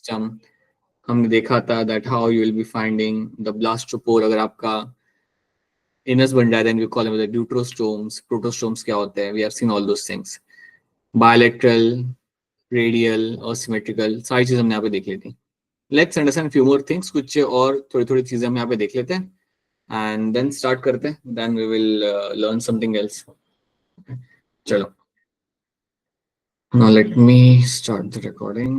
System हमने देखा था that how you will be finding the blastopore. अगर आपका इनस बन जाए then we call them the deuterostomes. Protostomes क्या होते हैं, we have seen all those things. Bilateral, radial और सिमेट्रिकल, सारी चीजें हमने यहाँ पे देख ली थी। Let's understand few more things, कुछ और थोड़ी थोड़ी चीजें हम यहाँ पे देख लेते हैं एंड देन स्टार्ट करते हैं, then we will learn something else. चलो, now let me start the recording.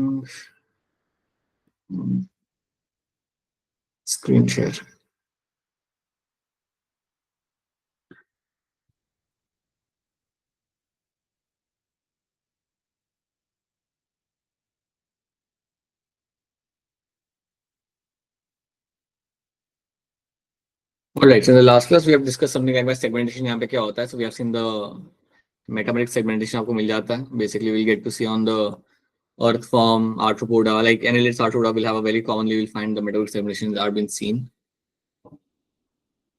Screen share. Alright, so in the last class we have discussed something like segmentation. यहाँ पे क्या होता है? So we have seen the metameric segmentation आपको मिल जाता है. Basically we'll get to see on the earth form, arthropoda, like annelids arthropoda will have a very commonly you will find the metameric segmentation that have been seen.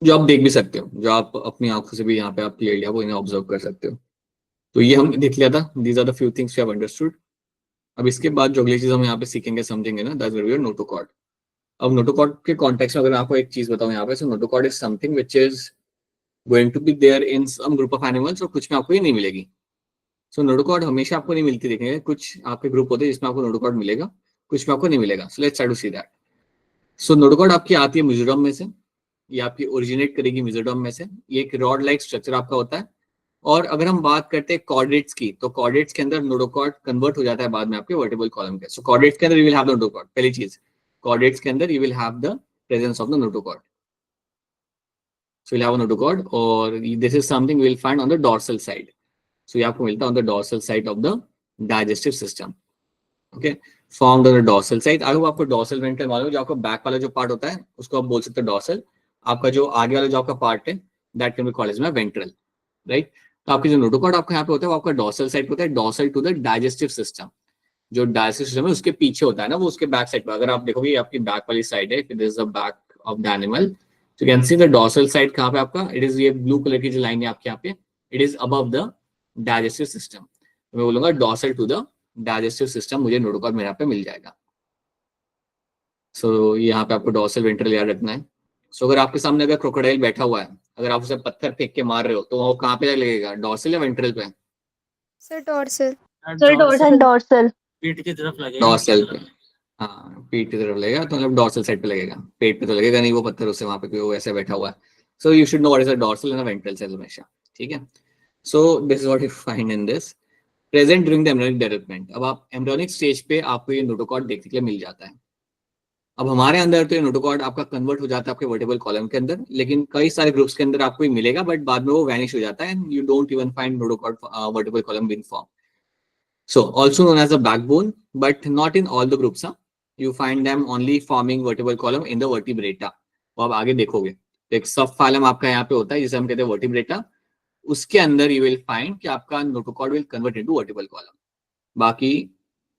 जो आप देख भी सकते हो, जो आप अपनी आंखों से भी यहाँ पे आप क्लियरली वो इन्हें ऑब्जर्व कर सकते हो। तो ये हम देख लिया था, these are the few things you have understood. अब इसके बाद जो अगली चीज हम यहाँ पे सीखेंगे समझेंगे ना, दैट्स वेयर नोटोकॉर्ड। अब नोटोकॉर्ड के कॉन्टेक्स्ट में अगर मैं आपको एक चीज बताऊं यहाँ पे, so notochord is something which is going to be there in some group of animals, और कुछ में आपको ये नहीं मिलेगी। सो नोटोकॉर्ड हमेशा आपको नहीं मिलती, देखेंगे कुछ आपके ग्रुप होते हैं जिसमें आपको नोटोकॉर्ड मिलेगा, कुछ में आपको नहीं मिलेगा। So let's try to see that. So notochord आपकी आती है मिजोरम में से, ये आपकी ओरिजिनेट करेगी मिजोरम में से। ये एक रॉड लाइक स्ट्रक्चर आपका होता है। और अगर हम बात करते हैं कॉर्डेट्स की, तो कॉर्डेट्स के अंदर नोटोकॉर्ड कन्वर्ट हो जाता है बाद में आपके वर्टिबल कॉलम के। सो कॉर्डेट्स के अंदर you will have the notochord. पहली चीज, कॉर्डेट्स के अंदर you will have the presence of the notochord. So you have a notochord, और this is something will find on the dorsal side. So ये आपको मिलता है on the dorsal side of the digestive system. Okay, formed on the dorsal side. I hope आपको dorsal ventral मालूम है, जो आपका बैक वाला जो पार्ट होता है उसको आप बोल सकते हो डॉर्सल। आपका जो आगे वाला जो आपका पार्ट है that can be called as ventral, right. तो आपकी जो नोटोकॉर्ड आपका यहाँ पे होता है वो आपका डॉर्सल साइड होता है, dorsal to the digestive system. जो डाइजेस्टिव सिस्टम है उसके पीछे होता है ना, वो उसके बैक साइड पर। अगर आप देखोगे आपकी बैक वाली साइड है, this is the back of the animal, तो you can see the dorsal side कहाँ पे आपका, इट इज ये ब्लू कलर की जो लाइन है आपके यहाँ पे, it is above the digestive system. मैं बोलूंगा dorsal to the digestive system, मुझे नोटोकॉर्ड मेरे यहाँ पे मिल जाएगा। सो यहाँ पे आपको डॉर्सल वेंट्रल याद रखना है। सो अगर आपके सामने अगर क्रोकोडाइल बैठा हुआ है, अगर आप उसे पत्थर फेंक के मार रहे हो तो वो कहाँ पे लगेगा, डॉर्सल या वेंट्रल पे? Sir dorsal. Sir dorsal. Dorsal. पीठ की तरफ लगेगा। डॉर्सल पे, हाँ पीठ की तरफ लगेगा, तो मतलब डॉर्सल साइड पे लगेगा, पेट पे तो लगेगा नहीं, वो पत्थर उससे वहां पे वो ऐसे बैठा हुआ है। So you should know what is the dorsal and ventral cell हमेशा, ठीक है। So this is what you find in this present during the embryonic development. अब आप एम्ब्रियोनिक स्टेज पे आपको ये नोटोकॉर्ड देखने के लिए मिल जाता है। अब हमारे अंदर तो ये नोटोकॉर्ड आपका कन्वर्ट हो जाता है आपके वर्टिबल कॉलम के अंदर, लेकिन कई सारे ग्रुप्स के अंदर आपको ये मिलेगा, बट बाद में वो वैनिश हो जाता है and you don't even find notochord vertebral column being form. So also known as a backbone, but not in all the groups. You find them only forming vertebral column in the vertebrata. वो आप आगे देखोगे, तो एक सब phylum आपका यहाँ पे होता है जिसे हम कहते हैं वर्टिब्रेटा, उसके अंदर यू विल फाइंड कि आपका notochord will convert into vertebral column. बाकी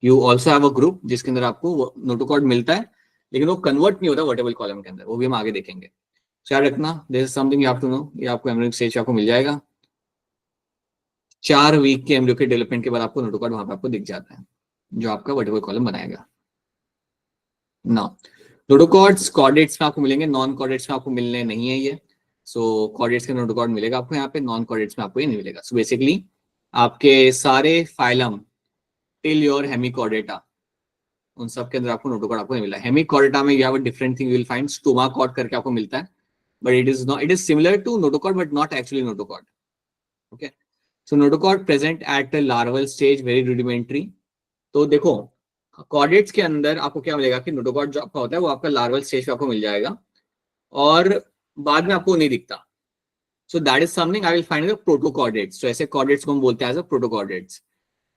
you also have a group जिसके अंदर आपको नोटोकॉर्ड मिलता है, लेकिन वो कन्वर्ट नहीं होता वर्टिबल कॉलम के अंदर, वो भी हम आगे देखेंगे। याद रखना, this is something you have to know, ये आपको एम्ब्रियोनिक स्टेज आपको मिल जाएगा। 4 वीक के एम्ब्रियो के डेवलपमेंट के बाद आपको नोटोकॉर्ड वहां पे आपको दिख जाता है, जो आपका वर्टिबल कॉलम बनाएगा। ना नोटोकॉर्ड्स कॉर्डेट्स में आपको मिलेंगे, नॉन कॉर्डेट्स में आपको मिलने नहीं है ये। सो कॉर्डेट्स के नोटोकॉर्ड मिलेगा आपको यहाँ पे, नॉन कॉर्डेट्स में आपको ये नहीं मिलेगा। सो बेसिकली आपके सारे फाइलम टिल योर हेमिकॉर्डेटा, उन सब के अंदर आपको नोटोकॉर्ड आपको नहीं मिला। हेमिकॉर्डेटा में you have a different thing, you will find stomochord करके आपको मिलता है, but it is not, it is similar to notochord but not actually notochord. Okay, so notochord present at larval stage, very rudimentary. तो देखो chordates के अंदर आपको क्या मिलेगा कि नोटोकॉर्ड जो आपका होता है वो आपका लार्वल स्टेज पे आपको मिल जाएगा, और बाद में आपको नहीं दिखता। सो that is something I will find the protochordates. तो ऐसे कॉर्डेट्स को हम बोलते हैं एज अ प्रोटोकॉर्डेट्स।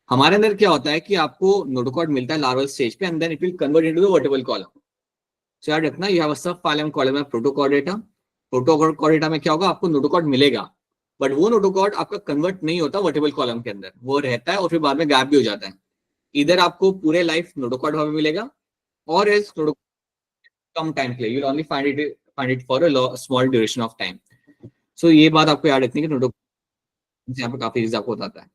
हमारे अंदर क्या होता है कि आपको नोटोकॉर्ड मिलता है लार्वल स्टेज पे, and then it will convert into the vertebral column. So याद रखना, you have a sub phylum column है प्रोटोकॉर्डेटा। प्रोटोकॉर्डेटा में क्या होगा, आपको नोटोकॉर्ड मिलेगा, बट वो नोटोकॉर्ड आपका कन्वर्ट नहीं होता वर्टिबल कॉलम के अंदर, वो रहता है और फिर बाद में गैप भी हो जाता है। इधर आपको पूरे लाइफ नोटोकॉर्ड वहां पे मिलेगा, और एल्स कम टाइम के लिए, you will only find it for a small duration of time. So ये बात आपको याद रखनी है कि नोटोकॉर्ड यहाँ पे काफी चीज आपको बताता है।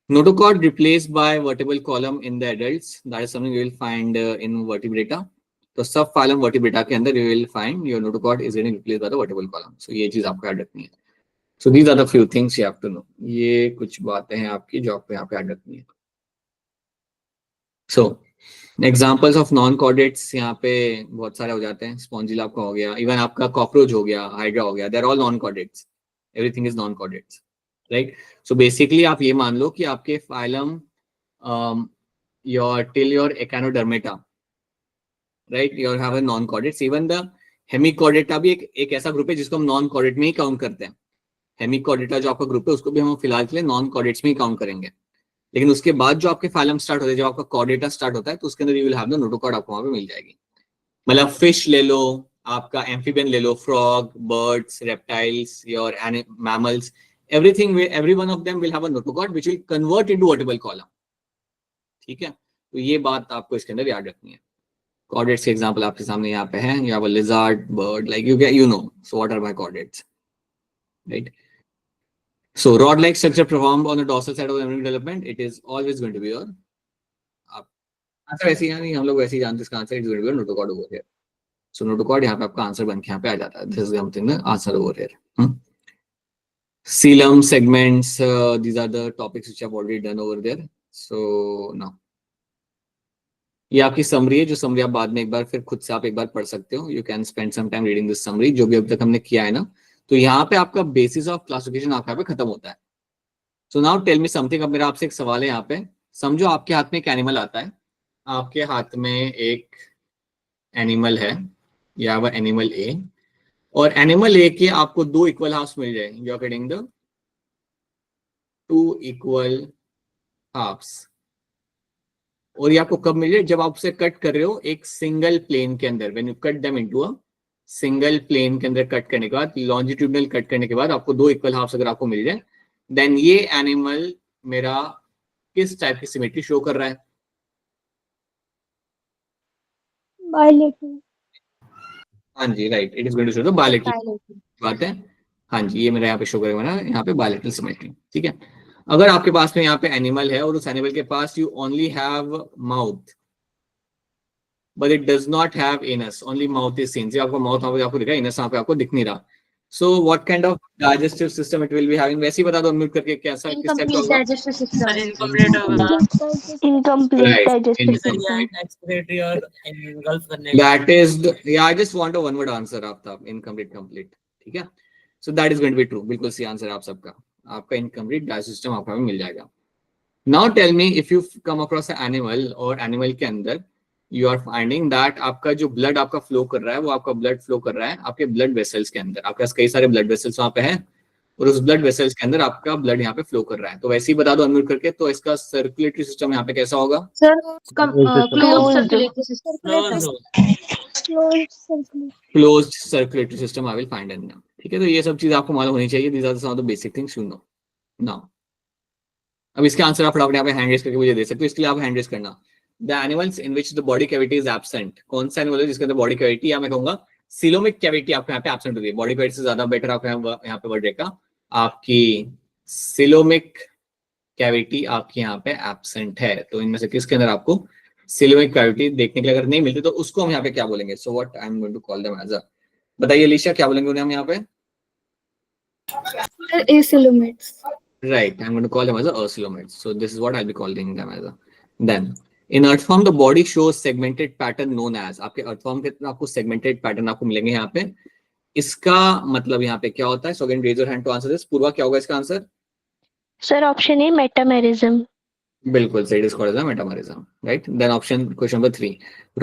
Notochord replaced by vertebral column in the adults. That is something you will find in vertebrata. तो सब phylum vertebrata के अंदर you will find your notochord is getting replaced by the vertebral column. So ये चीज आपको याद रखनी है. So these are the few things you have to know. ये कुछ बातें हैं आपकी जो आपको यहाँ पे याद रखनी है. So examples of non chordates यहाँ पे बहुत सारे हो जाते हैं. स्पॉन्जिला आपका हो गया, इवन आपका कॉकरोच हो गया, हाइड्रा हो गया, they are all non chordates. Everything is non chordates, right. So basically आप ये मान लो कि आपके phylum your till your Echinodermata, right, your have a non chordates. Even the Hemichordata भी एक ऐसा ग्रुप है जिसको हम नॉन कॉर्डेट में ही काउंट करते हैं. हेमिकॉर्डेटा जो आपका ग्रुप है उसको भी हम फिलहाल के लिए नॉन कॉर्डेट्स में ही काउंट करेंगे. लेकिन उसके बाद जो आपके फाइलम स्टार्ट होते हैं, जब आपका कॉर्डेटा स्टार्ट होता है तो उसके अंदर you will have the notochord आपको वहां पे मिल जाएगी. मतलब फिश ले लो, आपका एम्फीबियन ले लो, frog, birds, reptiles, your mammals, everything, every one of them will have a notochord which will convert into vertebral column. ठीक है, तो ये बात आपको इसके अंदर याद रखनी है. कॉर्डेट्स के एग्जांपल आपके सामने यहाँ पे हैं. You have a lizard, bird, like you know. So what are my chordates, right? So rod-like structure performed on the dorsal side of the embryonic development, it is always going to be your answer. ऐसे ही नहीं, हम लोग वैसे ही जानते हैं इसका answer. It is going to be notochord over here. So notochord यहाँ पे आपका आंसर बन के यहाँ पे आ जाता है. This is something the answer over here. Coelom segments, these are the topics which I have already done over there. So now ये आपकी समरी है, जो समरी आप बाद में एक बार फिर खुद से आप एक बार पढ़ सकते हो. You can spend some time reading this summary, जो भी अभी तक हमने किया है ना. तो यहाँ पे आपका बेसिस ऑफ क्लासिफिकेशन आपका पे खत्म होता है. So now tell me something. अब मेरा आपसे एक सवाल है यहाँ पे. समझो आपके हाथ में एक एनिमल आता है. आपके हाथ में एक एनिमल है, या वह एनिमल ए, और एनिमल ए के आपको दो इक्वल हाफ्स मिल जाए. You are getting the two equal halves. और ये आपको कब मिल जाए? जब आप उसे कट कर रहे हो एक सिंगल प्लेन के अंदर. When you cut them into a single plane के अंदर कट करने के बाद, लॉन्जिट्यूडनल कट करने के बाद आपको दो इक्वल हाफ्स अगर आपको मिल जाए, देन ये एनिमल मेरा किस टाइप की सिमेट्री शो कर रहा है? बायलेटरल. हाँ जी, right. It is going to show the bilateral. बात है. हाँ जी, ये मेरा यहाँ पे शो करेगा ना, यहाँ पे बायलेटरल सिमेट्री. ठीक है. अगर आपके पास में यहाँ पे एनिमल है और उस एनिमल के पास you only have mouth but it does not have anus, only mouth is seen. आपको माउथ वहां पे आपको दिखा, एनस वहां पे आपको दिख नहीं रहा. So what kind of digestive system it will be having? वैसे ही बता दो अनम्यूट करके, कैसा किस टाइप का होगा? digestive system. Sir, incomplete होगा. Incomplete Right. digestive Sir, system. ये expiratory और engulf करने का. That is the, yeah, I just want a one word answer. Aftab, incomplete, complete. ठीक है. So that is going to be true. बिल्कुल सही answer आप सबका. आपका incomplete digestive system आपको मिल जाएगा. Now tell me, if you come across an animal और animal के अंदर you are finding that आपका जो blood आपका flow कर रहा है, वो आपका blood flow कर रहा है आपके blood vessels के अंदर. आपके पास कई सारे blood vessels वहाँ पे हैं और उस blood vessels के अंदर आपका blood यहाँ पे flow कर रहा है. तो वैसे ही बता दो अनम्यूट करके, तो इसका circulatory system यहाँ पे कैसा होगा? Sir, closed Closed. circulatory system. Closed circulatory system I will find in them. ठीक है, तो ये सब चीज आपको मालूम होनी चाहिए. These are some of the basic things you know. Now, अब इसके आंसर आप फटाफट यहाँ पे हैंड रेज करके मुझे दे सकते हो. इसके लिए आप हैंड रेज करना. The animals in which the body cavity is absent. कौन सा एनिमल है जिसके अंदर बॉडी कैविटी, या मैं कहूंगा सिलोमिक कैविटी आपको यहाँ पे एब्सेंट होती है. बॉडी कैविटी से ज्यादा बेटर आपको यहाँ पे वर्ड रहेगा. आपकी सिलोमिक कैविटी आपकी यहाँ पे एब्सेंट है. तो इनमें से किसके अंदर आपको सिलोमिक कैविटी देखने के लिए अगर नहीं मिलती, तो उसको हम यहाँ पे क्या बोलेंगे? So what I am going to call them as a, बताइए अलीशा, क्या बोलेंगे उन्हें हम यहाँ पे? Acoelomates. Right, I'm going to call them as ocelomates. So this is what I'll be calling them as a. Then in earth form, the body shows segmented pattern known as. आपके earth form के अंदर आपको segmented pattern आपको मिलेंगे यहाँ पे. इसका मतलब यहाँ पे क्या होता है? So again, raise your hand to answer this. पूर्वा, क्या होगा इसका answer? Sir, option A, metamerism. बिल्कुल सही. It is called as a metamerism, right? Then option question number 3.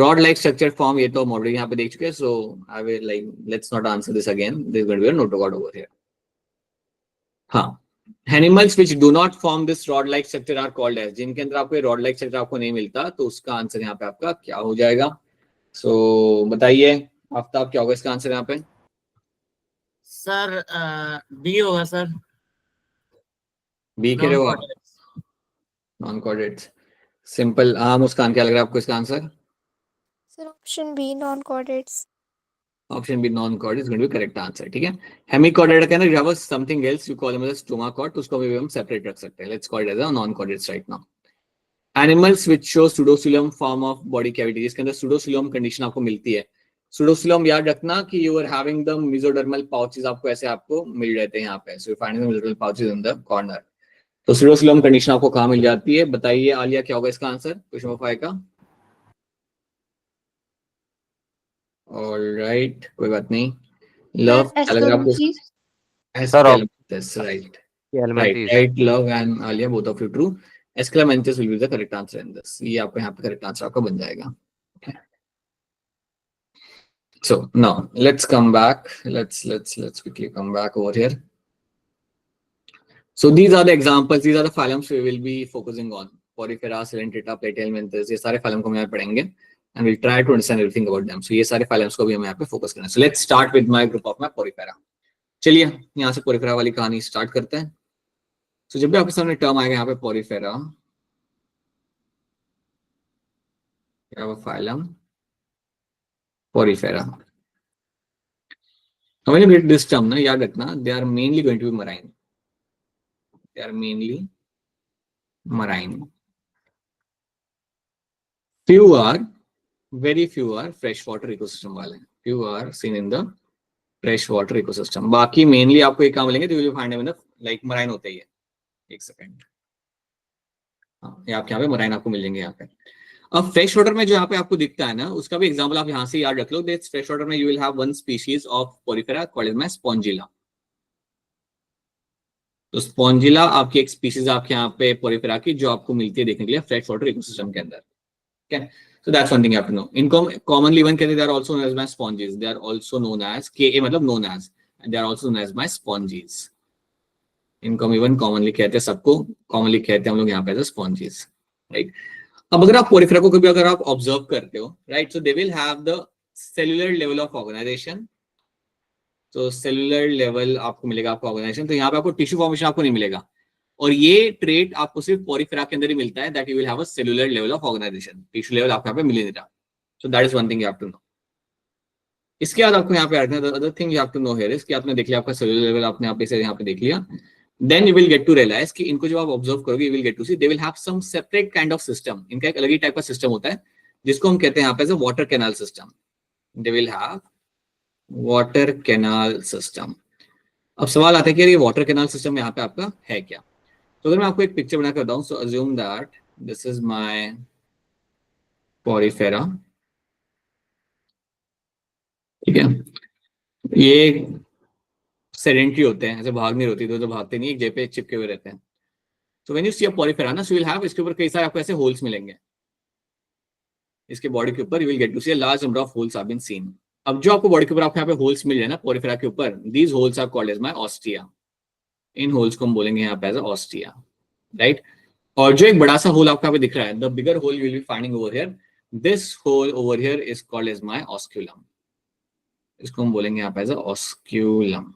Rod-like structure form, ये तो ऑलरेडी यहाँ पे देख चुके हैं. So I will like let's not answer this again. There is going to be a notochord over here. हाँ. Animals which do not form this rod-like structure are called as. जिनके अंदर आपको rod-like structure आपको नहीं मिलता, तो उसका answer यहाँ पे आपका क्या हो जाएगा? सो बताइए आफ्ताब, क्या होगा इसका आंसर यहाँ पे? सर, बी होगा सर. बी कह रहे हो आप? Non chordates. सिंपल. हाँ मुस्कान, क्या लग रहा है आपको इसका answer? Sir, option B, non-chordates. Option B non chord is going to be correct answer, ठीक है। हेमिकॉर्डेट के अंदर you have something else you call them as stoma chord, तो उसको भी हम सेपरेट रख सकते हैं। Let's call it as a non chordates right now. Animals which show pseudocoelom form of body cavity, जिसके अंदर सुडोसिलम कंडीशन आपको मिलती है। सुडोसिलम याद रखना कि you are having the mesodermal pouches, आपको ऐसे आपको मिल जाते हैं यहाँ पे, so you find the mesodermal pouches in the corner. तो सुडोसिलम कंडीशन आपको कहाँ मिल जाती है, बताइए आलिया क्या होगा इसका आंसर क्वेश्चन नंबर 5 का। ऑलराइट, कोई बात नहीं। लव क्या लग रहा है आपको? Right right, Luv and Alia both of you true. Aschelminthes will be the correct answer in this, ये आपको यहाँ पे करेक्ट आंसर आपका बन जाएगा। So now let's come back. Let's quickly come back over here. So these are the examples. These are the phylums we will be focusing on. Porifera, Coelentata, Platyhelminthes. ये सारे phylum को हम यहाँ पढ़ेंगे and we'll try to understand everything about them. So ये सारे phylums को भी हम यहाँ पे focus करना है. So let's start with my group of my Porifera. चलिए यहाँ से Porifera वाली कहानी start करते हैं. So जब भी आपके सामने term आएगा यहाँ पे Porifera, you have a phylum Porifera. Now when you get this term, ना याद रखना, they are mainly going to be marine. They are mainly marine. Very few are freshwater ecosystem वाले. Few are seen in the freshwater ecosystem. बाकी mainly आपको एक काम मिलेंगे तो you will find them in the like marine होते ही है. एक सेकंड, हाँ ये आपके यहाँ पे marine आपको मिलेंगे यहाँ पे। अब फ्रेश वाटर में जो यहाँ पे आपको दिखता है ना, उसका भी एग्जांपल आप यहाँ से याद रख लो। फ्रेश वाटर में you will have one species of porifera called as spongilla. तो स्पॉन्जिला आपकी एक स्पीशीज आपके यहाँ पे पोरिफेरा की जो आपको मिलती है देखने के लिए फ्रेश वाटर इकोसिस्टम के अंदर। ठीक है, so that's one thing you have to know. इनको कॉमनली वन कहते हैं, they are also known as my sponges, they are also known as के मतलब known as, and they are also known as my sponges. इनको हम even commonly कहते हैं, सबको कॉमनली कहते हैं हम लोग यहाँ पे एज स्पॉन्जेस, राइट। अब अगर आप पोरिफेरा को कभी अगर आप ऑब्जर्व करते हो, right, so they will have the cellular level of organisation. तो सेलुलर लेवल आपको मिलेगा आपको ऑर्गेनाइजेशन, तो यहाँ पे आपको टिश्यू फॉर्मेशन आपको नहीं मिलेगा, और ये ट्रेट आपको सिर्फ पोरिफेरा के अंदर ही मिलता है, that you will have a cellular level of organisation. Tissue level आपको यहाँ पे मिल नहीं रहा, so that is one thing you have to know. इसके बाद आपको यहाँ पे other thing you have to know here is कि आपने देख लिया आपका सेलुलर लेवल, आपने यहाँ पे देख लिया, then you will get to realize कि इनको जब आप ऑब्जर्व करोगे you will get to see they will have some separate kind of system। इनका एक अलग ही टाइप का सिस्टम होता है जिसको हम कहते हैं यहाँ पे as a water canal system. they will have water canal system। अब सवाल आता है कि ये वाटर कैनाल सिस्टम यहाँ पे आपका है क्या। तो अगर मैं आपको एक पिक्चर बना कर बताऊं, so assume that this is my porifera, ठीक है, ये सेडेंटरी होते हैं, ऐसे भाग नहीं होती, तो भागते नहीं, एक जगह पे चिपके हुए रहते हैं। So when you see a porifera ना, सो यू विल हैव इसके ऊपर कई सारे आपको ऐसे होल्स मिलेंगे, इसके बॉडी के ऊपर you will get to see a large number of holes have been seen. अब जो आपको बॉडी के ऊपर आपको यहाँ पे होल्स मिल जाए ना पोरिफेरा के ऊपर, these holes are called as my ostia. इन होल्स को हम बोलेंगे यहाँ पे एज ऑस्टिया, राइट। और जो एक बड़ा सा होल आपको यहाँ पे दिख रहा है, the bigger hole you will be finding over here, this hole over here is called as my osculum. इसको हम बोलेंगे यहाँ पे एज ऑस्क्यूलम।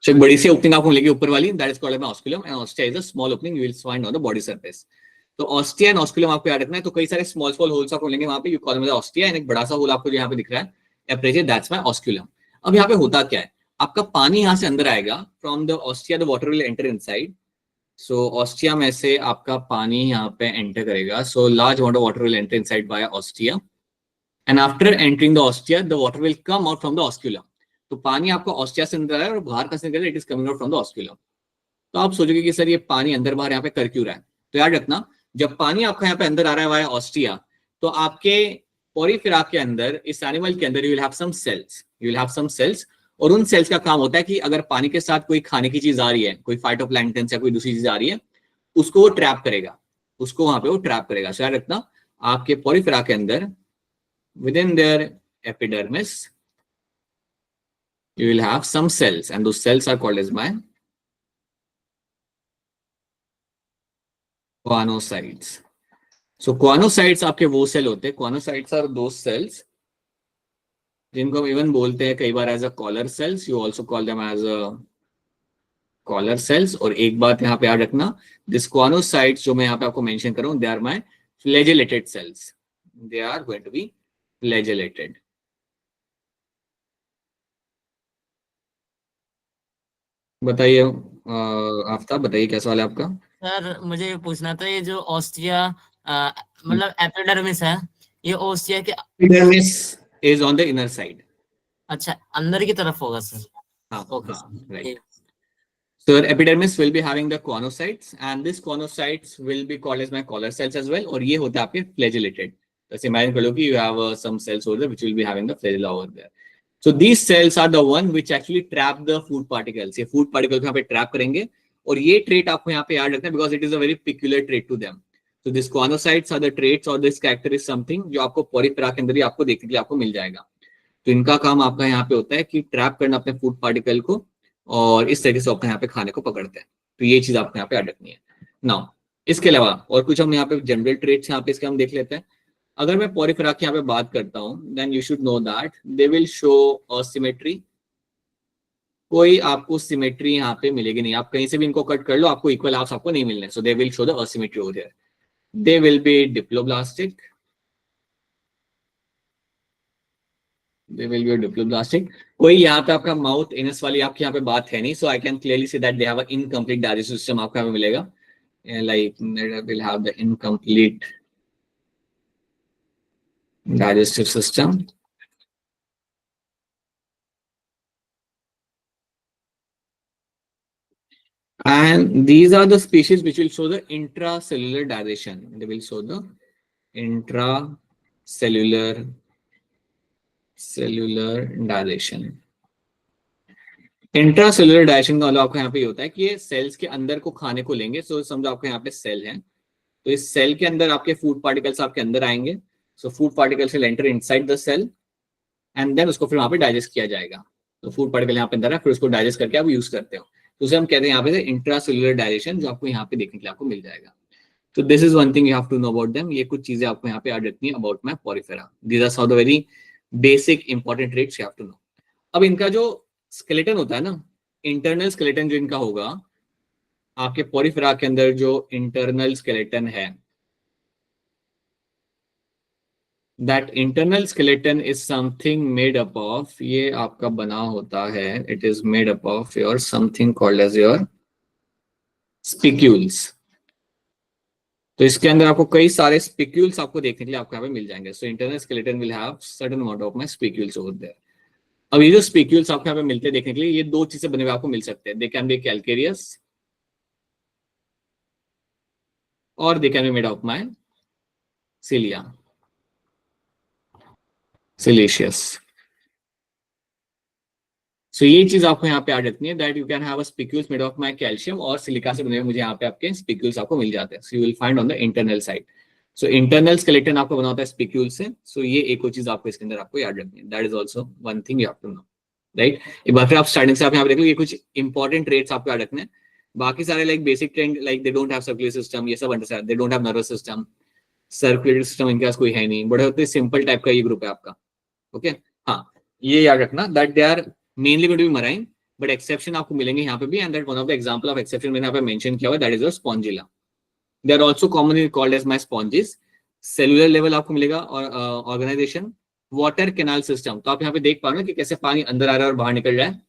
So, एक बड़ी सी ओपनिंग आपको मिलेगी ऊपर वाली, that is called as osculum, and ostia is a small opening you will find on the body surface. तो ऑस्टिया एंड ऑस्क्यूलम आपको याद रखना है। तो कई सारे स्मॉल होल्स आपको मिलेंगे वहां पे, you call them as ostia, and एक बड़ा सा होल आपको यहाँ पे दिख रहा है एपरेचर, दैट्स माय ऑस्क्यूलम। अब यहाँ पे होता क्या है, आपका पानी यहाँ से अंदर आएगा from the ostia, the water will enter inside. So ostia में से आपका पानी यहाँ पे एंटर करेगा, so large amount of water will enter inside bye ostia, and after entering the ostia the water will come out from the osculum. तो पानी आपको ऑस्टिया से अंदर है और बाहर का से निकल रहा है, it is coming out from the osculum. तो आप सोचोगे कि सर ये पानी अंदर बाहर यहाँ पे कर क्यों रहा है, तो याद रखना जब पानी आपका यहाँ पे अंदर आ रहा है वाया ऑस्टिया, तो आपके पोरिफेरा के अंदर, इस एनिमल के अंदर you will have some cells, you will have some cells, और उन सेल्स का काम होता है कि अगर पानी के साथ कोई खाने की चीज आ रही है, कोई फाइटोप्लैंक्टन या कोई दूसरी चीज आ रही है, उसको वो ट्रैप करेगा, उसको वहां पे वो ट्रैप करेगा। सो याद रखना आपके पोरिफेरा के अंदर with in their epidermis you will have some cells, and those cells are called as my choanocytes। So choanocytes आपके वो सेल होते हैं, choanocytes are those cells जिनको हम इवन बोलते हैं कई बार as a collar cells, you also call them as a collar cells. और एक बात यहाँ पे याद रखना, दिस choanocytes जो मैं यहाँ पे आपको मेंशन कर रहा हूँ, they are my flagellated cells, they are going to be flagellated. बताइए आफ्ताब, बताइए क्या सवाल है आपका। सर मुझे ये पूछना था, ये जो ऑस्ट्रिया मतलब एपिडर्मिस है, ये ऑस्ट्रिया के epidermis is on the inner side. अच्छा अंदर की तरफ होगा सर। हाँ ओके हाँ, sir. Right. So your epidermis will be having the conocytes and this conocytes will be called as my collar cells as well, और ये होते हैं आपके flagellated। जैसे imagine कर लो कि you have some cells over there which will be having the flagella over there. So these cells are the one which actually trap the food particles। ये food particles को यहाँ पे trap करेंगे, और ये trait आपको यहाँ पे याद रखना है because it is a very peculiar trait to them। So this conocytes are the traits or this character is something जो आपको पोरिफेरा के अंदर ही आपको देखने के लिए आपको मिल जाएगा। तो इनका काम आपका यहाँ पे होता है कि ट्रैप करना अपने फूड पार्टिकल को, और इस तरीके से अपने यहाँ पे खाने को पकड़ते हैं। तो ये चीज आपको यहाँ पे याद रखनी है। नाउ इसके अलावा और कुछ हम यहाँ पे जनरल ट्रेट्स यहाँ पे इसके हम देख लेते हैं। अगर मैं पोरिफेरा की यहाँ पे बात करता हूँ, then you should know that they will show asymmetry. कोई आपको सिमेट्री यहाँ पे मिलेगी नहीं, आप कहीं से भी इनको कट कर लो आपको इक्वल हाफ्स आपको नहीं मिलने। So they will show the asymmetry over there. They will be diploblastic, they will be diploblastic। कोई यहाँ पे आपका माउथ एनस वाली आपकी यहाँ पे बात है नहीं, so I can clearly say that they have a incomplete digestive system आपको यहाँ पे मिलेगा। Like will have the incomplete digestive system. And these are the species which will show the intracellular digestion। They will show the intracellular digestion। Intracellular digestion का मतलब आपको यहाँ पे होता है कि ये सेल्स के अंदर को खाने को लेंगे। सो समझो आपको यहाँ पे सेल है, तो इस सेल के अंदर आपके फूड पार्टिकल्स आपके अंदर आएंगे। So food particles will enter inside the cell and then उसको फिर वहां पे डाइजेस्ट किया जाएगा। तो फूड पार्टिकल यहाँ पे अंदर है, फिर उसको डाइजेस्ट करके आप यूज करते हो। तो उसे हम कहते हैं यहाँ पे इंट्रासेलुलर डाइजेशन, जो आपको यहाँ पे देखने के लिए आपको मिल जाएगा। तो this is one thing you have to know about them. ये कुछ चीजें आपको यहाँ पे याद रखनी है about my porifera. These are some of the very basic important traits you have to know. अब इनका जो स्केलेटन होता है ना, इंटरनल स्केलेटन जो इनका होगा आपके पोरिफेरा के अंदर, जो इंटरनल स्केलेटन है, that internal skeleton is something made up of, ये आपका बना होता है, it is made up of your something called as your spicules. तो इसके अंदर आपको कई सारे स्पिक्यूल्स आपको देखने के लिए आपको यहाँ पे मिल जाएंगे। So internal skeleton will have certain amount of my spicules over there. अब ये जो स्पिक्यूल्स आपको यहाँ पे मिलते हैं देखने के लिए, ये दो चीजें बने हुए आपको मिल सकते हैं। दे कैन बी कैलकेरियस और they can be made of my cilia, siliceous. So ये चीज आपको यहाँ पे याद रखनी है that you can have a spicules made of my calcium और सिलिका से बने हुए मुझे यहाँ पे आपके स्पिक्यूल्स आपको मिल जाते हैं। सो you will find on the internal side. So internal skeleton आपको बना होता है स्पिक्यूल से। सो ये एक और चीज आपको इसके अंदर आपको याद रखनी है। That is also one thing you have to know, right. एक बार फिर आप स्टार्टिंग से आप यहाँ पे देख लो, ये कुछ इंपॉर्टेंट ट्रेट्स आपको याद रखने हैं। बाकी सारे like basic trend, like they don't have circulatory system, ये सब understand, they don't have nervous system, circulatory system इनके पास कोई है नहीं, बड़े होते सिंपल टाइप का ये ग्रुप है आपका। ओके हाँ, ये याद रखना that they are mainly going to be marine, but exception आपको मिलेंगे यहाँ पे भी। And that one of the example of exception मैंने यहाँ पे मेंशन किया हुआ, that is your spongilla. They are also commonly called as my sponges. Cellular level आपको मिलेगा और ऑर्गेनाइजेशन वाटर कैनाल सिस्टम। तो आप यहाँ पे देख पा रहे हो कि कैसे पानी अंदर आ रहा है और बाहर निकल रहा है,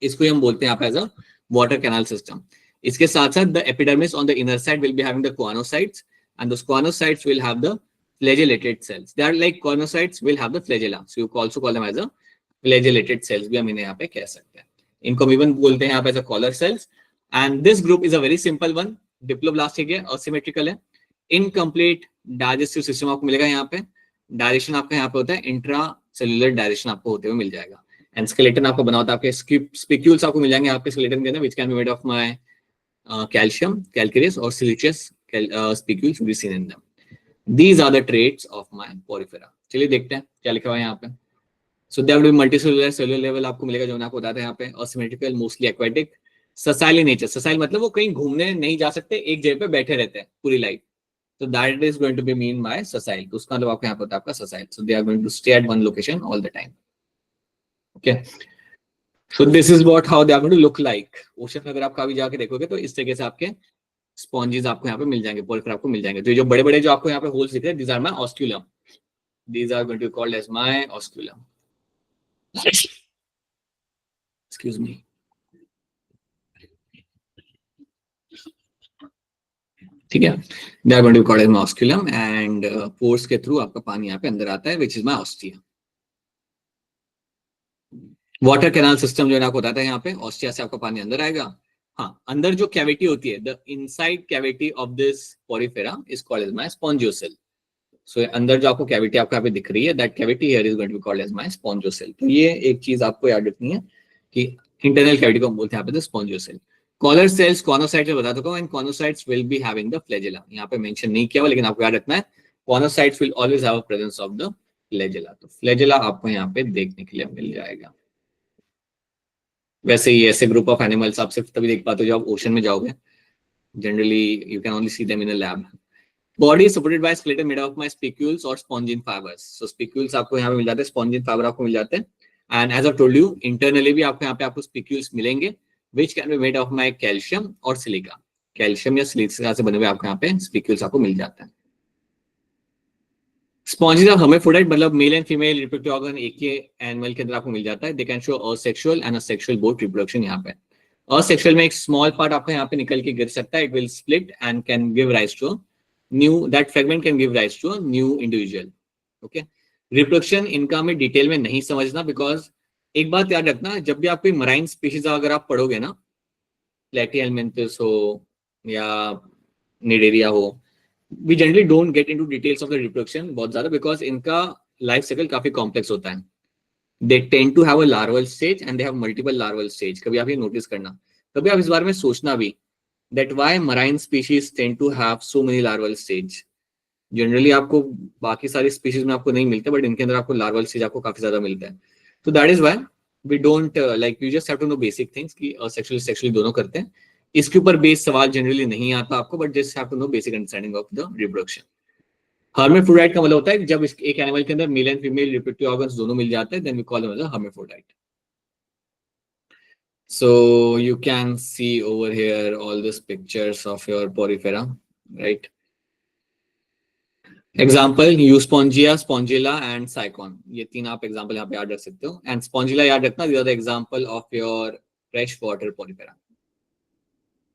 इसको हम बोलते हैं यहाँ पे as a water canal system. इसके साथ साथ the epidermis on the inner side will be having the choanocytes and the choanocytes will have the flagellated cells। They are like conocytes will have the flagella, so you also call them as a flagellated cells भी हम इन्हें यहाँ पे कह सकते हैं। इनको भी बोलते हैं यहाँ पे as a collar cells। And this group is a very simple one, diploblastic है, asymmetrical है, incomplete digestive system आपको मिलेगा यहाँ पे। डायरेक्शन आपका यहाँ पे होता है इंट्रा सेलुलर डायरेक्शन आपको होते हुए मिल जाएगा। एंड स्केलेटन आपको बना होता है, आपके स्पिक्यूल्स आपको मिल जाएंगे आपके स्केलेटन के अंदर, which can be made of my calcium, calcareous और siliceous spicules will be seen in them। These are the traits of my porifera। चलिए देखते हैं क्या लिखा हुआ है यहाँ पे। So there will be multicellular, cellular level आपको मिलेगा, जो मैंने आपको बताया था यहाँ पे। asymmetrical, mostly aquatic, sessile in nature। sessile मतलब वो कहीं घूमने नहीं जा सकते, एक जगह पे बैठे रहते हैं पूरी life. So that is going to be mean by sessile। तो उसका मतलब आपको यहाँ पे होता है आपका sessile। So they are going to stay at one location all the time। Okay। So this is what how they are going to look like। Ocean में अगर आप कभी जाके देखोगे तो इस तरीके से आपके स्पॉन्जेस आपको यहाँ पे मिल जाएंगे, पोरिफेरा आपको मिल जाएंगे। तो ये जो बड़े बड़े जो आपको यहाँ पे होल्स दिख रहे हैं, these are my osculum। These are going to be called as my osculum। Excuse me। ठीक है, they are going to be called as my osculum and pores के थ्रू आपका पानी यहाँ पे अंदर आता है which is my ostia. Water canal system जो है आपको बताता है, यहाँ पे ऑस्टिया से आपका पानी अंदर आएगा। हाँ, अंदर जो कैविटी होती है, the inside cavity of this Porifera is called as my spongocoel. So अंदर जो आपको कैविटी आपको यहाँ पे दिख रही है, that cavity here is going to be called as my spongocoel. तो ये एक चीज आपको याद रखनी है कि इंटरनल कैविटी को हम बोलते हैं यहाँ पे the spongocoel. Collar cells choanocytes में बता चुका हूं, and choanocytes will be having the flagella. यहाँ पे मेंशन नहीं किया हुआ, लेकिन आपको याद रखना है choanocytes will always have a presence of the flagella. तो फ्लैजेला आपको यहाँ पे देखने के लिए मिल जाएगा। वैसे ही ऐसे ग्रुप ऑफ एनिमल्स आप सिर्फ तभी देख पाते हो जब आप ओशन में जाओगे, generally you can only see them in a lab. Body is supported by skeleton made of my spicules और स्पॉन्जिन फाइबर्स। सो स्पिक्यूल्स आपको यहाँ पे मिल जाते हैं, स्पॉन्जिन फाइबर आपको मिल जाते हैं, and as I told you internally भी आपको यहाँ पे आपको स्पिक्यूल्स मिलेंगे which can be made of my calcium और सिलिका। कैल्शियम या सिलिका से बने हुए आपको यहाँ पे स्पिक्यूल्स आपको मिल जाते हैं। स्पॉन्जेस ऑफ हर्माफ्रोडाइट मतलब mail and female reproductive organ एक ही एनिमल के अंदर आपको मिल जाता है। They can show asexual and asexual both reproduction. यहाँ पे असेक्सुअल में एक स्मॉल पार्ट आपको यहाँ पे निकल के गिर सकता है, it will split and can give rise to new, that fragment can give rise to a new individual. Okay, reproduction इनका हमें डिटेल में नहीं समझना, बिकॉज एक बात याद रखना, जब भी आप कोई मराइन स्पीशीज अगर आप पढ़ोगे ना, प्लेटिहेल्मिन्थस हो या निडेरिया हो, we generally don't get into details of the reproduction बहुत ज्यादा, because इनका लाइफ साइकिल काफी कॉम्प्लेक्स होता है। they tend to have a larval stage and they have multiple larval stage। कभी आप ये नोटिस करना, कभी आप इस बारे में सोचना भी that why marine species tend to have so many larval stage। Generally आपको बाकी सारी स्पीशीज में आपको नहीं मिलते, बट इनके अंदर आपको लार्वल स्टेज आपको काफी ज्यादा मिलता है। तो that is why we don't like, you just have to know basic things कि सेक्सुअली सेक्सुअली दोनों करते हैं। इसके ऊपर बेस सवाल जनरली नहीं आता आपको, but just have to know basic understanding of the reproduction. Hermaphrodite का मतलब होता है जब एक एनिमल के अंदर male and female reproductive organs दोनों मिल जाते हैं, then we call them as a hermaphrodite. So you can see over here all these pictures of your porifera, right? Example Euspongia, Spongilla and साइकॉन, ये तीन आप एग्जाम्पल यहाँ पे याद रख सकते हो। एंड स्पॉन्जिला याद रखना, this are the example of your fresh water porifera.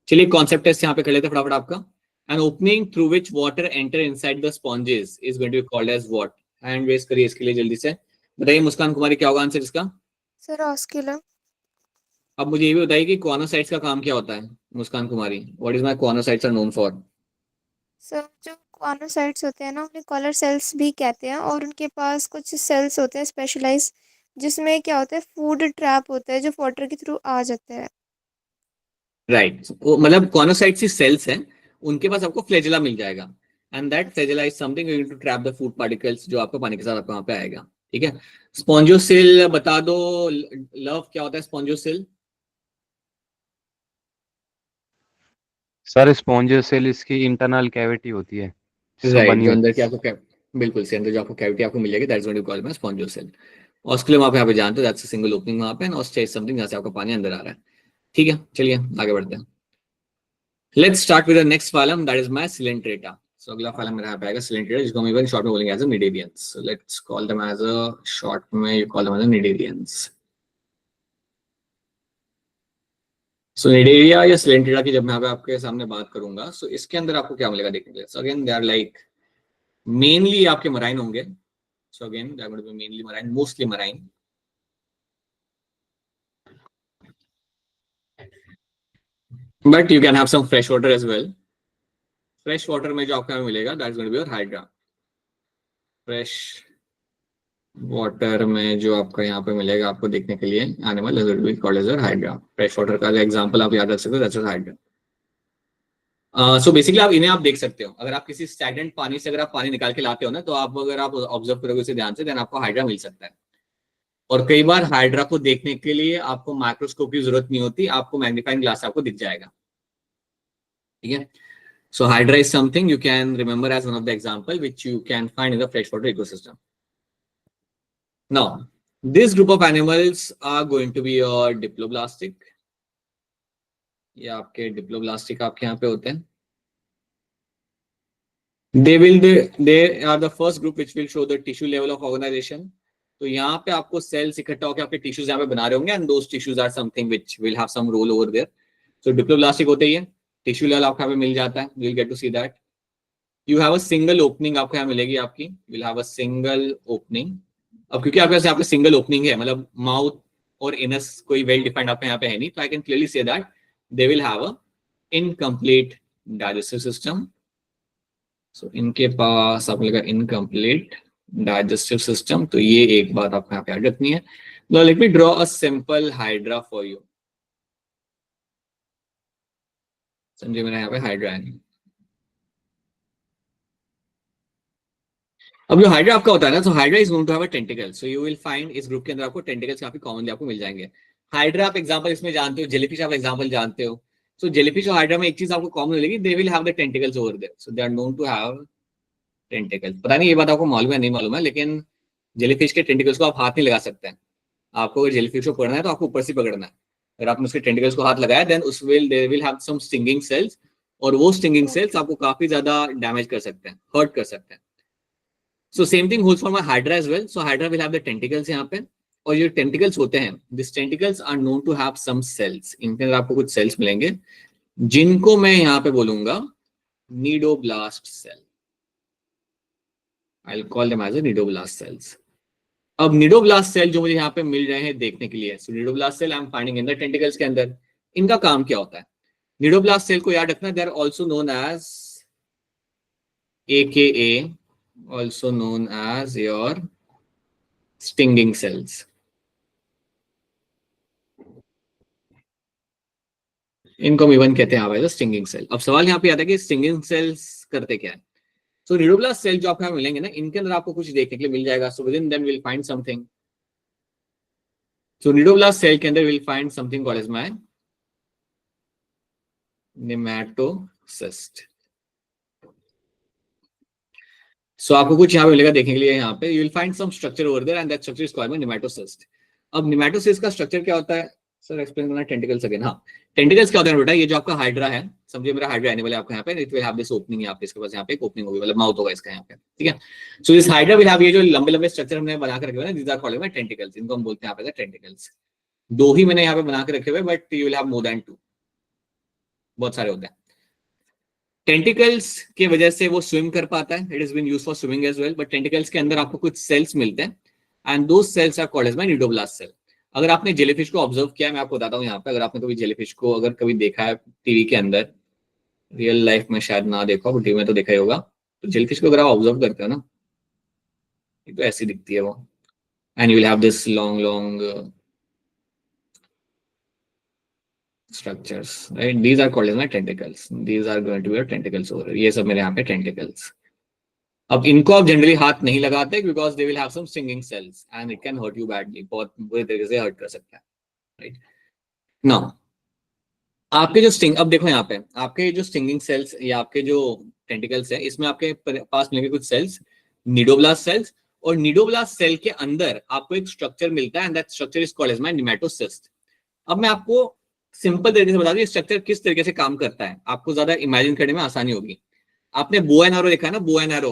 चलिए कॉन्सेप्ट टेस्ट यहाँ पे कर लेते हैं फटाफट आपका। An opening through which water enter inside the sponges is going to be called as what? Hand raise करिए इसके लिए जल्दी से, बताइए मुस्कान कुमारी क्या होगा आंसर इसका? Sir osculum. अब मुझे ये भी बताइए कि कॉनोसाइट्स का काम क्या होता है Muskan Kumari, what is my choanocytes are known for? Sir जो कॉनोसाइट्स होते हैं ना, उन्हें कॉलर सेल्स भी कहते हैं, और उनके पास कुछ सेल्स होते हैं स्पेशलाइज, जिसमें क्या होता है, फूड ट्रैप होता है जो वाटर के थ्रू आ जाता है। राइट, मतलब कॉनोसाइट्स ही सेल्स हैं, उनके पास आपको फ्लैजेला मिल जाएगा, and that flagella is something going to trap the food particles जो आपको पानी के साथ आपको वहां पे आएगा। ठीक है, स्पॉन्जियोसेल बता दो, लव क्या होता है स्पॉन्जियोसेल? सर स्पॉन्जियोसेल इसकी इंटरनल कैविटी होती है, सब राइट, बनी जो होती अंदर की आपको बिल्कुल से अंदर जो आपको कैविटी आपको मिल जाएगी, that's what you call by spongocoel. Osculum आप यहाँ पे जानते हो, दैट्स अ सिंगल ओपनिंग वहां पे, एंड ऑस्टिया इज समथिंग जहाँ से आपका पानी अंदर आ रहा है। ठीक है, चलिए आगे बढ़ते हैं। Let's start with the next phylum, that is my Coelenterata. So अगला फाइलम मेरा यहाँ पे आएगा सिलेंट्रेटा, जिसको हम इवन शॉर्ट में बोलेंगे as a cnidarians. So let's call them as a short में you call them as a cnidarians. So Cnidaria या सिलेंट्रेटा की जब मैं यहाँ पे आपके सामने बात करूंगा, सो इसके अंदर आपको क्या मिलेगा देखने के लिए? So again they are like mainly आपके मराइन होंगे। So again they are going to be mainly marine, mostly marine. But you can have some fresh water as well. Fresh water में जो आपको यहाँ मिलेगा that is going to be your hydra. Fresh water में जो आपको यहाँ पे मिलेगा आपको देखने के लिए animal is going to be called as your hydra. Fresh water का जो एग्जांपल आप याद रख सकते हो that's your hydra. So basically आप इन्हें आप देख सकते हो, अगर आप किसी स्टैग्नेंट पानी से अगर आप पानी निकाल के लाते हो ना, तो आप अगर आप ऑब्जर्व करोगे उसे ध्यान से, देन आपको हाइड्रा मिल सकता है। और कई बार हाइड्रा को देखने के लिए आपको माइक्रोस्कोप की जरूरत नहीं होती, आपको मैग्नीफाइंग ग्लास आपको दिख जाएगा। ठीक है, so Hydra is something you can remember as one of the example which you can find in the fresh water ecosystem. Now this group of animals are going to be your diploblastic. ये आपके diploblastic आपके यहाँ पे होते हैं। they are the first group which will show the tissue level of organization। तो यहाँ पे आपको सेल्स इकट्ठा होकर आपके टिश्यूज यहाँ पे बना रहे होंगे, and those tissues are something which will have some role over there. So diploblastic होते ही है। टिश्यू लेवल आपको यहाँ पे मिल जाता है, you will get to see that. You have a single opening आपको यहाँ मिलेगी आपकी, will have a single opening. अब क्योंकि आपके पास यहाँ पे सिंगल ओपनिंग है, मतलब माउथ और इनस कोई वेल डिफाइंड आपके यहाँ पे है नहीं, तो I can clearly say that they will have a incomplete digestive system. So इनके पास आपको लगा इनकम्प्लीट डाइजेस्टिव सिस्टम, तो ये एक बात आपको यहाँ पे याद रखनी है। Now let me draw a simple hydra for you. समझे, मैंने यहाँ पे हाइड्रा है। अब जो हाइड्रा आपका होता है ना, तो hydra is going to have a tentacle, so you will find इस ग्रुप के अंदर आपको टेंटिकल्स काफी कॉमनली आपको मिल जाएंगे। हाइड्रा आप एग्जांपल इसमें जानते हो, जेलीफिश आप एग्जांपल जानते हो। सो जेलीफिश और हाइड्रा में एक चीज आपको कॉमन मिलेगी, they will have the tentacles over there, so they are known to have tentacles. पता नहीं ये बात आपको मालूम है नहीं मालूम है, लेकिन जेलीफिश के टेंटिकल्स को आप हाथ नहीं लगा सकते हैं। आपको अगर जेलीफिश को पकड़ना है तो आपको ऊपर से पकड़ना है। अगर आपने उसके टेंटिकल्स को हाथ लगाया, देन उस they will have some stinging cells, और वो स्टिंगिंग सेल्स आपको काफी ज्यादा डैमेज कर सकते हैं, हर्ट कर सकते हैं। So same thing holds for my hydra as well. So hydra will have the tentacles यहाँ पे, और ये टेंटिकल्स होते हैं, this tentacles are known to have some cells. इनके अंदर आपको कुछ सेल्स मिलेंगे जिनको मैं यहाँ पे बोलूंगा cnidoblast cell. I will call them as a cnidoblast cells. अब नीडोब्लास्ट सेल जो मुझे यहाँ पे मिल रहे हैं देखने के लिए, so cnidoblast cell I am finding in the tentacles के अंदर। इनका काम क्या होता है? नीडोब्लास्ट सेल को याद रखना, they are also known as AKA, also known as your stinging cells. इनको हम इवन कहते हैं आप स्टिंगिंग सेल। अब सवाल यहाँ पे आता है कि स्टिंगिंग सेल्स करते क्या है? सो नीडोब्लास्ट सेल जो आपको यहाँ मिलेंगे ना, इनके अंदर आपको कुछ देखने के लिए मिल जाएगा। So within them will find something. So cnidoblast cell के अंदर will find something called as my nematocyst. So आपको कुछ यहाँ पे मिलेगा देखने के लिए, यहाँ पे you will find some structure over there and that structure is called nematocyst. अब नेमेटोसिस्ट का स्ट्रक्चर क्या होता है? सर एक्सप्लेन करना टेंटिकल्स अगेन। हाँ, टेंटिकल्स क्या होता है बेटा? ये जो आपका हाइड्रा है, समझिए मेरा हाइड्रा एनिमल है आपका यहाँ पे, it will have this opening, यहाँ पे इसके पास यहाँ पे एक ओपनिंग होगी, मतलब माउथ होगा इसका यहाँ पे, ठीक है। So this hydra will have ये जो लंबे लंबे स्ट्रक्चर हमने बना के रखे हुए हैं, these are called by tentacles. इनको हम बोलते हैं यहाँ पे टेंटिकल्स। दो ही मैंने यहाँ पे बना के रखे हुए, but you will have more than 2, बहुत सारे होते हैं। टेंटिकल्स की वजह से वो स्विम कर पाता है, it is been used for swimming as well, but tentacles के अंदर आपको कुछ सेल्स मिलते हैं and those cells are called as my cnidoblast cell. अगर आपने जेलीफिश को ऑब्जर्व किया है, मैं आपको बताता हूँ यहाँ पे, अगर आपने कभी जेलीफिश को अगर कभी देखा है टीवी के अंदर, रियल लाइफ में शायद ना देखा हो, टीवी में तो देखा ही होगा, तो जेलीफिश को अगर आप ऑब्जर्व करते हो ना, ये तो ऐसी दिखती है वो, and you will have this long long structures, right? These are called as my tentacles. These are going to be your tentacles over here. ये सब मेरे यहाँ पे tentacles. अब इनको आप जनरली हाथ नहीं लगाते because they will have some stinging cells and it can hurt you badly. बहुत बुरे तरीके से हर्ट कर सकता है, right? Now, आपके जो स्टिंग, अब देखो यहाँ पे आपके जो स्टिंगिंग सेल्स या आपके जो टेंटिकल्स है, इसमें आपके पास मिलेंगे कुछ सेल्स, नीडोब्लास्ट सेल्स, और नीडोब्लास्ट सेल के अंदर आपको एक स्ट्रक्चर मिलता है and that structure is called as my nematocyst. अब मैं आपको सिंपल तरीके से बता दूं स्ट्रक्चर किस तरीके से काम करता है, आपको ज्यादा इमेजिन करने में आसानी होगी। आपने बो एंड एरो देखा है ना, bow and arrow,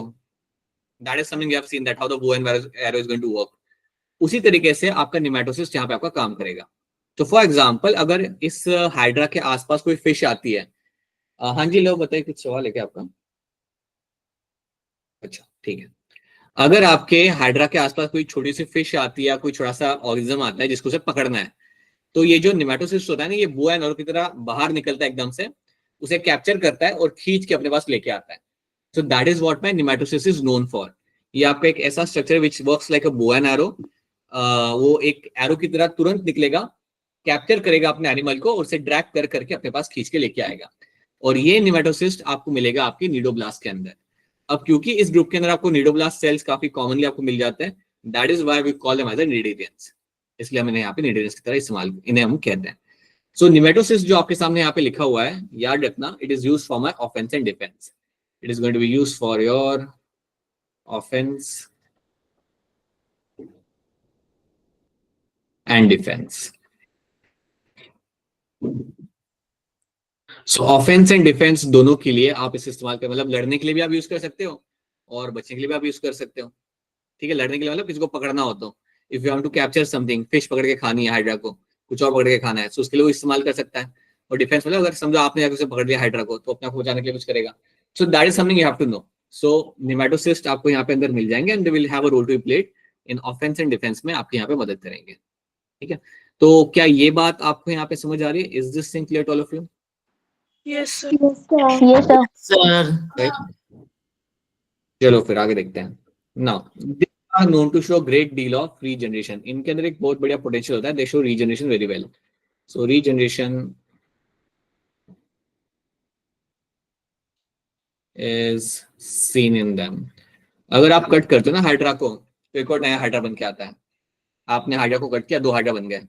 that is something you have seen that how the bow and arrow is going to work. उसी तरीके से आपका नेमेटोसिस्ट यहाँ पे आपका काम करेगा। तो फॉर एग्जांपल अगर इस हाइड्रा के आसपास कोई फिश आती है, हाँ जी लो बताइए, कुछ सवाल है क्या आपका? अच्छा ठीक है। अगर आपके हाइड्रा के आसपास कोई छोटी सी फिश आती है या कोई छोटा सा ऑर्गेनिज्म आता है जिसको उसे पकड़ना है, तो ये जो नेमेटोसिस्ट होता है ना, ये बो एंड एरो की तरह बाहर निकलता है एकदम से, उसे कैप्चर करता है और खींच के अपने पास लेके आता है। So that is what my nematocyst is known for. ये आपका एक ऐसा स्ट्रक्चर विच वर्क्स लाइक अ बो एंड एरो, वो एक एरो की तरह तुरंत निकलेगा, कैप्चर करेगा अपने एनिमल को और उसे ड्रैग कर करके अपने पास खींच के लेके आएगा। और ये नेमेटोसिस्ट आपको मिलेगा आपकी नीडोब्लास्ट के अंदर। अब क्योंकि इस ग्रुप के अंदर आपको नीडोब्लास्ट सेल्स काफी कॉमनली आपको मिल जाते हैं, that is why we call them as cnidarians, इसलिए हमने यहाँ पे नीडेरियंस की तरह इस्तेमाल, इन्हें हम कहते हैं। सो नेमेटोसिस्ट जो आपके सामने यहाँ पे लिखा हुआ है, याद रखना, it is used for my offense and defense. It is going to be used for your offense and defense. So offense and defense दोनों के लिए आप इसे इस्तेमाल कर, मतलब लड़ने के लिए भी आप यूज कर सकते हो और बचने के लिए भी आप यूज कर सकते हो, ठीक है। लड़ने के लिए मतलब किसी को पकड़ना हो तो, if you want to capture something, fish पकड़ के खानी है हाइड्रा को, कुछ और पकड़ के खाना है, तो उसके लिए वो इस्तेमाल कर सकता है। और डिफेंस मतलब अगर समझो आपने जाकर उसे पकड़ लिया हाइड्रा को तो अपने आप को बचाने के लिए कुछ करेगा. So that is something you have to know. So nematocyst आपको यहाँ पे अंदर मिल जाएंगे and they will have a role to play in offense and defense में आपके यहाँ पे मदद करेंगे. ठीक है, तो क्या ये बात आपको यहाँ पे समझ आ रही है? Is this thing clear to all of you? Yes, sir. Yes, sir. Sir right, चलो फिर आगे देखते हैं. Now they are known to show great deal of regeneration. इनके अंदर एक बहुत बढ़िया पोटेंशियल होता है. They show regeneration very well. So regeneration is seen in them. अगर आप कट करते हो ना हाइड्रा को तो एक और नया हाइड्रा बन के आता है. आपने हाइड्रा को कट किया, 2 हाइड्रा बन गए.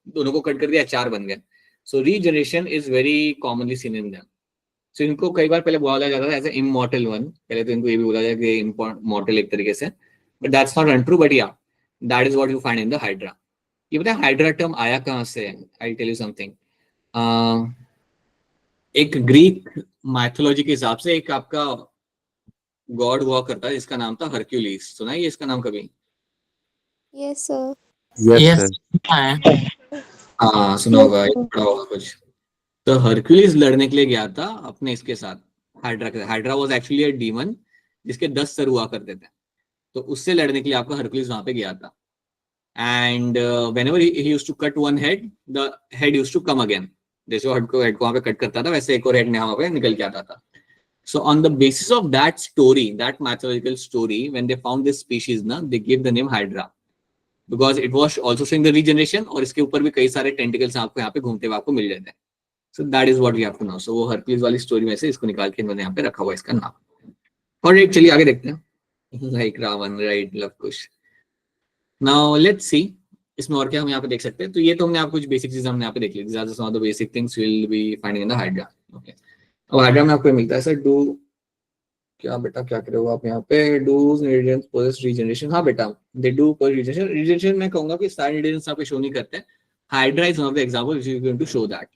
दोनों को कट कर दिया, 4 बन गए. So regeneration is very commonly seen in them. So इनको कई बार पहले बोला जाता था एज ए इमॉर्टल वन. पहले तो इनको ये भी बोला जाता है कि इमॉर्टल एक तरीके से, but that's not untrue. But yeah that is what you find in the Hydra. ये पता है हाइड्रा टर्म आया कहाँ से? I tell you something. एक ग्रीक माइथोलॉजी के हिसाब से एक आपका गॉड हुआ करता है जिसका नाम था हरक्यूलिस. सुना है ये इसका नाम कभी? Yes sir. Yes yes sir. है. हाँ सुना होगा, ये पढ़ा होगा कुछ. तो हरक्यूलिस लड़ने के लिए गया था अपने इसके साथ, हाइड्रा के साथ. Hydra was actually a demon जिसके 10 सर हुआ करते थे. तो उससे लड़ने के लिए आपका हरक्यूलिस वहां पे गया था. And whenever he used to cut one head, the head used to come again. जैसे वो हेड को वहां पे कट करता था वैसे एक और हेड वहां पे निकल के आता था. So on the basis of that story, that mythological story, when they found this species, na, they gave the name Hydra because it was also showing the regeneration और इसके ऊपर भी कई सारे tentacles आपको यहाँ पे घूमते हुए आपको मिल जाते हैं. So that is what we have to know. So वो हरक्यूलिस वाली स्टोरी में से इसको निकाल के इन्होंने यहाँ पे रखा हुआ है इसका नाम. और एक चलिए आगे देखते हैं. Like Ravan, right? Love Kush. Now let's see. इसमें और क्या हम यहाँ पे देख सकते हैं. तो ये तो हमने आपको कुछ बेसिक चीजें हमने यहाँ पे देख ली. These are some of the basic things we will be finding in the Hydra. Okay. अब हाइड्रा में आपको मिलता है सर डू क्या बेटा क्या करोगे आप यहाँ पे? Does ingredients possess regeneration. हाँ बेटा they do possess regeneration. Regeneration मैं कहूंगा कि सारे इंग्रेडिएंट्स आपको शो नहीं करते. Hydra is one of the example which is going to show that,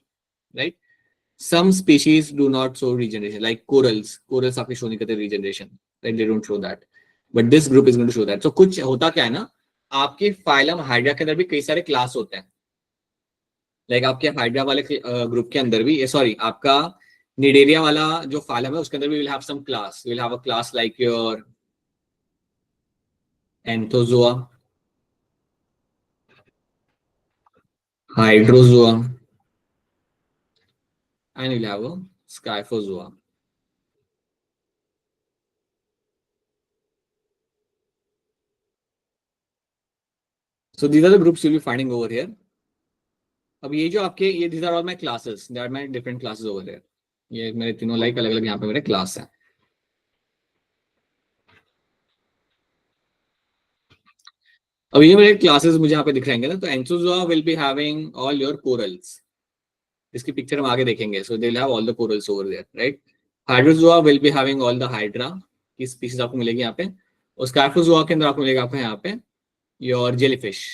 right. Some species do not show regeneration like corals. Corals आपके शो नहीं करते regeneration, right. They don't show that, but this group is going to show that. So कुछ होता क्या है ना, आपके phylum hydra के अंदर भी कई सारे क्लास होते हैं. लाइक आपके हाइड्रा वाले ग्रुप के अंदर भी, सॉरी आपका निडेरिया वाला जो फाइलम है उसके अंदर भी will have some class. Will have a class like your anthozoa, hydrozoa and we'll have a Scyphozoa. So these are the groups you'll be finding over here. अब ये जो आपके ये these are all my classes. There are my different classes over here. ये मेरे तीनों like अलग अलग यहाँ पे मेरे क्लास हैं. अब ये मेरे क्लासेस मुझे यहाँ पे दिख रहेंगे ना. तो Anthozoa will be having all your corals. इसकी पिक्चर हम आगे देखेंगे. So they will have all the corals over there, right. Hydrozoa will be having all the Hydra की स्पीशीज आपको मिलेगी यहाँ पे. और स्काइफोजोआ के अंदर आपको मिलेगा आपको यहाँ पे योर जेलीफिश.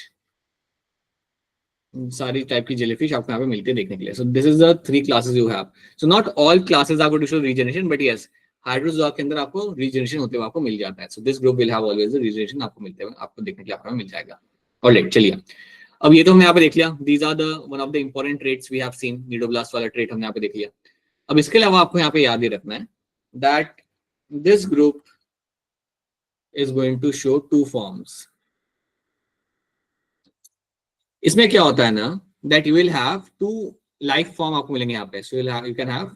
सारी टाइप की जेलीफिश आपको यहाँ पे मिलती है देखने के लिए. So this is the 3 classes you have. So not all classes are going to show regeneration, but yes hydrozoa के अंदर आपको रीजनरेशन होते हुए आपको मिल जाता है. So this group will have always regeneration आपको मिलते हुए आपको देखने के लिए आपको मिल जाएगा. ऑलराइट चलिए, अब ये तो हमने यहाँ पे देख लिया. These are the one of the important traits we have seen. Cnidoblast वाला ट्रेट हमने यहाँ पे देख लिया. अब इसके अलावा आपको यहाँ पे याद ही रखना है that this group is going to show 2 forms. इसमें क्या होता है ना that you will have 2 life form आपको मिलेंगे यहाँ पे. So you can have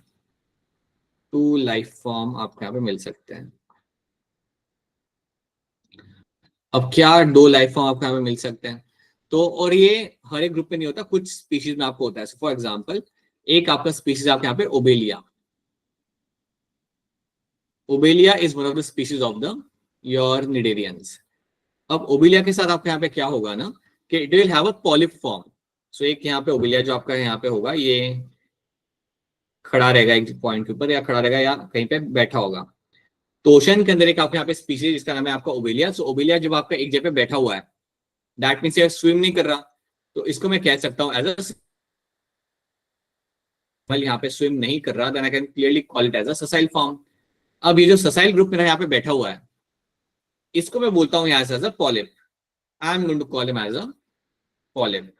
2 life form आपको यहाँ पे मिल सकते हैं. अब क्या 2 लाइफ फॉर्म आपको यहाँ पे मिल सकते हैं? तो और ये हर एक ग्रुप में नहीं होता, कुछ स्पीशीज में आपको होता है. फॉर एग्जांपल एक आपका स्पीशीज आपके यहाँ पे Obelia. Obelia is one of the species of the your cnidarians. अब ओबेलिया के साथ आपके यहाँ पे क्या होगा ना कि it will have a polyp form. So एक यहाँ पे ओबेलिया जो आपका यहाँ पे होगा ये खड़ा रहेगा एक पॉइंट के ऊपर, या खड़ा रहेगा या कहीं पे बैठा होगा. तो ओशन के अंदर एक आपके यहाँ पे स्पीशीज जिसका नाम है आपका ओबेलिया. सो ओबेलिया जब आपका एक जगह पे बैठा हुआ है दैट मीन्स ये स्विम नहीं कर रहा, तो इसको मैं कह सकता हूँ एज अ यहाँ पे स्विम नहीं कर रहा, then I can clearly call it as a sessile form. अब ये जो ससाइल ग्रुप मेरा यहाँ पे बैठा हुआ है इसको मैं बोलता हूँ यहाँ से as a polyp. I am going to call him as a polyp.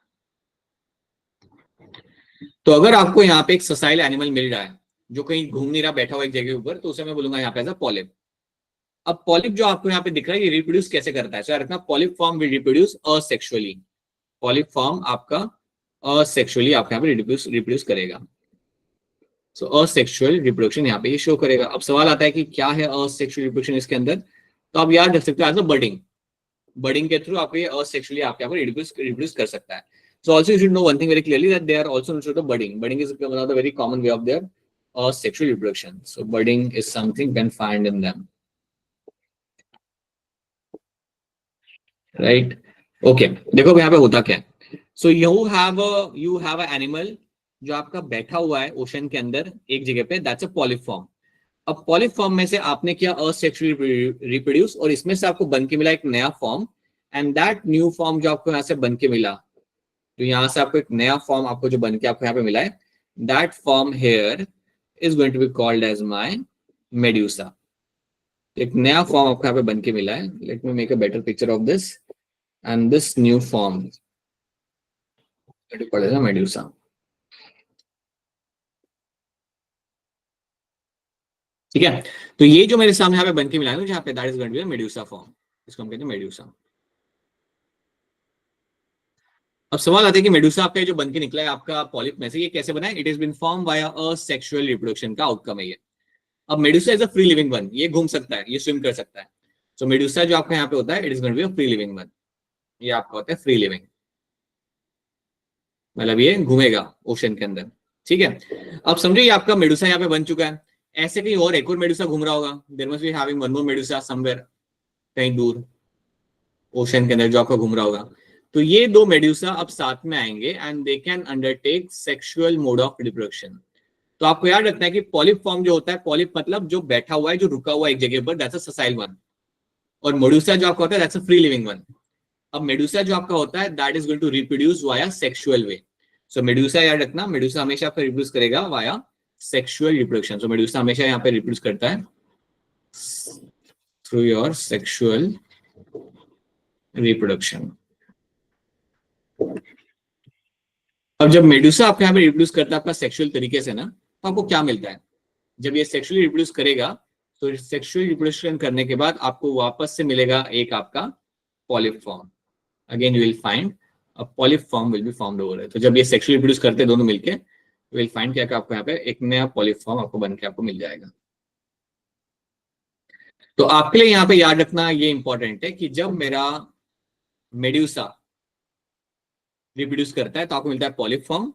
तो अगर आपको यहाँ पे एक ससाइल एनिमल मिल रहा है जो कहीं घूम नहीं रहा, बैठा हुआ एक जगह ऊपर, तो उसे मैं बोलूंगा यहाँ पे एज अ पॉलिप। अब पॉलिप जो आपको यहाँ पे दिख रहा है ये रिप्रोड्यूस कैसे करता है? सो रखना polyp form will reproduce asexually. Polyp form आपका असेक्सुअली आपके यहाँ पे रिप्रोड्यूस करेगा। सो असेक्सुअल रिप्रोडक्शन यहाँ पे ये शो करेगा। अब सवाल आता है कि क्या है असेक्सुअल रिप्रोडक्शन इसके अंदर? तो आप याद रख सकते हो एज अ बर्डिंग। बर्डिंग के थ्रू आपको ये असेक्सुअली आपके यहाँ पे रिप्रोड्यूस कर सकता है। So also you should know one thing very clearly, that they are also known as budding. Budding is one of the very common way of their sexual reproduction. So budding is something you can find in them. Right? Okay. देखो यहाँ पे होता क्या है? So you have an animal जो आपका बैठा हुआ है ओशन के अंदर एक जगह पे, that's a polyp form. अब polyp form में से आपने किया asexually reproduce और इसमें से आपको बन के मिला एक नया form, and that new form जो आपको यहाँ से बन के मिला, तो यहाँ से आपको एक नया फॉर्म आपको जो बन के आपको यहाँ पे मिला है, that form here is going to be called as my medusa. एक नया फॉर्म आपको यहाँ पे बन के मिला है। Let me make a better picture of this, and this new form medusa. ठीक है, तो ये जो मेरे सामने यहाँ पे बन के मिला है यहाँ पे, that is going to be medusa form. इसको हम कहते हैं मेड्यूसा। अब सवाल आता है कि मेडुसा आपका जो बन के निकला है आपका पॉलिप में से, ये कैसे बना है? It is been form by a sexual reproduction का आउटकम है ये। अब medusa is a free living one, ये घूम सकता है, ये स्विम कर सकता है। सो मेडुसा जो आपका यहाँ पे होता है, it is going to be a free living one. ये आपका होता है फ्री लिविंग, मतलब ये घूमेगा ओशन के अंदर। ठीक है, अब समझो ये आपका मेडुसा यहाँ पे बन चुका है। ऐसे कहीं और एक और मेडुसा घूम रहा होगा, there must be having one more medusa somewhere, कहीं दूर ओशन के अंदर जो आपका घूम रहा होगा। तो ये दो मेड्यूसा अब साथ में आएंगे and they can undertake sexual mode of reproduction. तो आपको याद रखना है कि पॉलिप फॉर्म जो होता है, पॉलिप मतलब जो बैठा हुआ है, जो रुका हुआ है एक जगह पर, दैट्स अ ससाइल वन। और मेडुसा जो आपका होता है, that's a free living one. अब मेडुसा जो आपका होता है, that is going to reproduce via sexual way. So medusa याद रखना, मेडुसा हमेशा आपका रिप्रोड्यूस करेगा via sexual reproduction. So medusa हमेशा यहाँ पे रिप्रोड्यूस करता है थ्रू योर सेक्सुअल रिप्रोडक्शन। अब जब मेडुसा आपके यहाँ पे रिप्रोड्यूस करता है आपका सेक्सुअल तरीके से ना, तो आपको क्या मिलता है? जब ये सेक्सुअली रिप्रोड्यूस करेगा, तो सेक्सुअल रिप्रोडक्शन करने के बाद आपको वापस से मिलेगा एक आपका polyp form. Again you will find a polyp form will be formed over. तो जब ये सेक्सुअली रिप्रोड्यूस करते हैं दोनों मिलके, यू विल फाइंड क्या आपको यहाँ पे एक नया पॉलिप फॉर्म आपको बन के आपको मिल जाएगा। तो आपके लिए यहाँ पे याद रखना ये इंपॉर्टेंट है कि जब मेरा मेडुसा रिप्रोड्यूस करता है तो आपको मिलता है पॉलिप फॉर्म,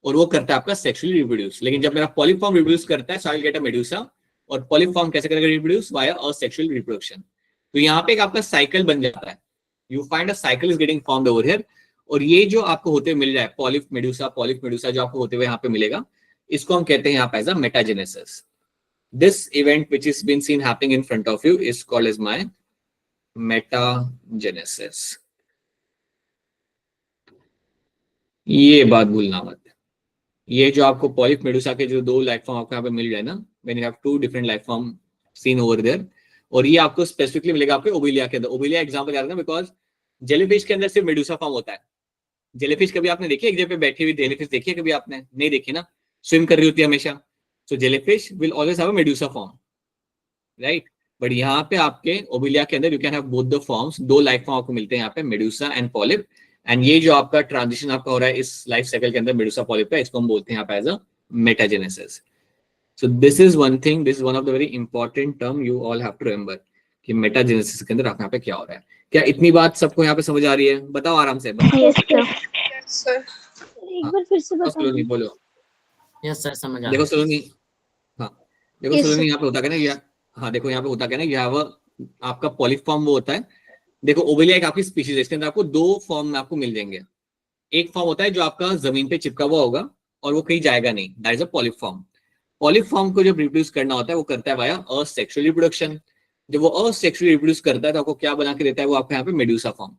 और वो करता है आपका सेक्सुअली रिप्रोड्यूस। लेकिन जब मेरा पॉलिप फॉर्म रिप्रोड्यूस करता है, so I will get a medusa. और पॉलिप फॉर्म कैसे करेगा रिप्रोड्यूस? Via asexual reproduction. तो यहाँ पे एक आपका साइकिल बन जाता है। You find a cycle is getting formed over here. और ये जो आपको होते हुए मिल रहा है पॉलिप मेडुसा जो आपको होते हुए यहाँ पे मिलेगा, इसको हम कहते हैं यहाँ पे as a metagenesis. This event which is been seen happening in front of you is called as my metagenesis. ये बात भूलना मत। ये जो आपको पॉलिप मेडुसा के जो दो लाइफ फॉर्म आपको यहाँ पे मिल रहे हैं ना, when you have two different life form seen over there, और ये आपको स्पेसिफिकली मिलेगा आपके ओबेलिया के अंदर। ओबेलिया एग्जांपल याद रखना, बिकॉज जेलीफिश के अंदर सिर्फ मेडुसा फॉर्म होता है। जेलीफिश कभी आपने देखी एक जगह पे बैठी हुई जेलीफिश देखी है? कभी आपने नहीं देखी ना, स्विम कर रही होती है हमेशा। So jellyfish will always have a medusa form, right? But यहाँ पे आपके ओबेलिया के अंदर you can have both the forms. दो लाइफ फॉर्म आपको मिलते हैं यहाँ पे, मेडुसा एंड पॉलिप। एंड ये जो आपका ट्रांजिशन आपका हो रहा है इस लाइफ साइकिल के अंदर मेडुसा पॉलिप का, इसको हम बोलते हैं यहाँ पे as a metagenesis. So this is one thing, this is one of the very important term you all have to remember कि मेटाजेनेसिस के अंदर यहाँ पे क्या हो रहा है। क्या इतनी बात सबको यहाँ पे समझ आ रही है? बताओ आराम से, बताओ। Yes, sir. एक बार फिर से बस बताओ। बोलो। यस सर, समझ आ देखो गया। सलोनी, हाँ देखो Yes, सलोनी, sir. यहाँ पे होता क्या ना, हाँ देखो यहाँ पे होता क्या ना, यह आपका पॉलिप फॉर्म वो होता है। देखो ओबेलिया एक आपकी स्पीशीज है, इसके अंदर आपको दो फॉर्म में आपको मिल जाएंगे। एक फॉर्म होता है जो आपका जमीन पे चिपका हुआ होगा और वो कहीं जाएगा नहीं, that is a polyp form. Polyp form को जब रिप्रोड्यूस करना होता है वो करता है वाया असेक्सुअल रिप्रोडक्शन। जब वो असेक्सुअल रिप्रोड्यूस करता है तो आपको क्या बना के देता है? वो आपको यहाँ पे मेडुसा फॉर्म।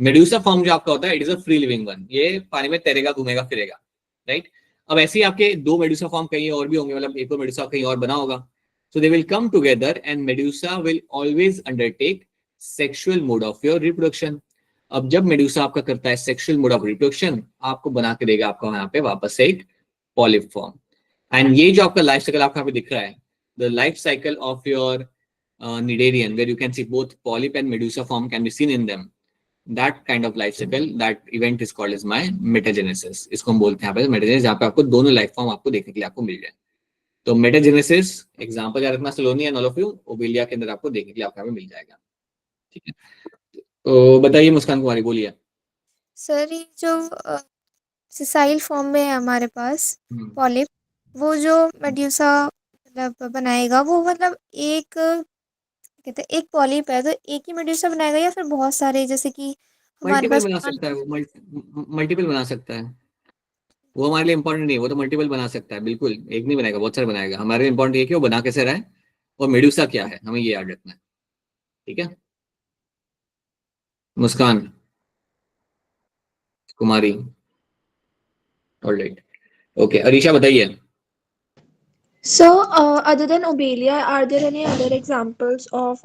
मेडुसा फॉर्म जो आपका होता है, it is a free living one. ये पानी में तैरेगा, घूमेगा फिरेगा, राइट? अब ऐसे ही आपके दो मेडुसा फॉर्म कहीं और भी होंगे, मतलब एक और मेडुसा कहीं और बना होगा। So they will come together and Medusa will always undertake sexual mode of your reproduction. अब जब मेडुसा आपका करता है सेक्सुअल मोड ऑफ रिप्रोडक्शन, आपको बना के देगा आपको यहाँ पे वापस से एक polyp form. And ये जो आपका लाइफ साइकिल आपको यहाँ पे दिख रहा है, the life cycle of your cnidarian, where you can see both polyp and medusa form can be seen in them. That kind of life cycle, that event is called as my metagenesis. इसको हम बोलते हैं यहाँ पे metagenesis, जहाँ पे आपको दोनों लाइफ फॉर्म आपको देखने के लिए आपको मिल जाए. तो मेटाजेनेसिस एग्जांपल याद रखना, Saloni and all of you, Obelia के अंदर आपको देखने के लिए आपको यहाँ पे मिल जाएगा. ठीक है, तो बताइए मुस्कान कुमारी, बोलिए. सर ये जो सिसाइल फॉर्म में है हमारे पास पॉलिप, वो जो मेड्यूसा मतलब बनाएगा, वो मतलब एक कहते हैं एक पॉलिप है तो एक ही मेड्यूसा बनाएगा या फिर बहुत सारे, जैसे कि हमारे मल्टीपल पास बना सकता है वो, मल्टीपल बना सकता है वो. हमारे लिए इंपॉर्टेंट नहीं है, वो तो मल्टीपल बना सकता है, बिल्कुल एक नहीं बनाएगा, बहुत सारे बनाएगा. हमारे लिए इंपॉर्टेंट ये कि वो बना कैसे रहा है और मेड्यूसा क्या है, हमें ये याद रखना है. ठीक है मुस्कान कुमारी, ऑलराइट, ओके. अरीशा बताइए. So, other than Obelia, are there any other examples of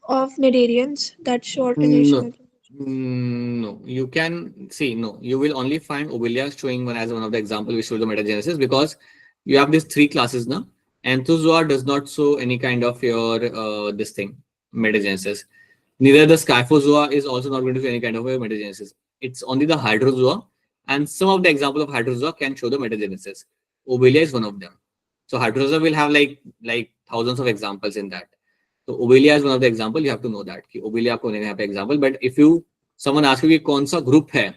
Cnidarians that show alternation? No, you can see, no, you will only find Obelia showing one as one of the example which show the metagenesis, because you have these three classes now. Anthozoa does not show any kind of your this thing metagenesis. Neither the Scyphozoa is also not going to show any kind of a metagenesis. It's only the Hydrozoa, and some of the example of Hydrozoa can show the metagenesis. Obelia is one of them. So Hydrozoa will have like thousands of examples in that. So Obelia is one of the example. You have to know that कि Obelia आपको यहाँ पे example. But if you someone asks you कि कौन सा group है,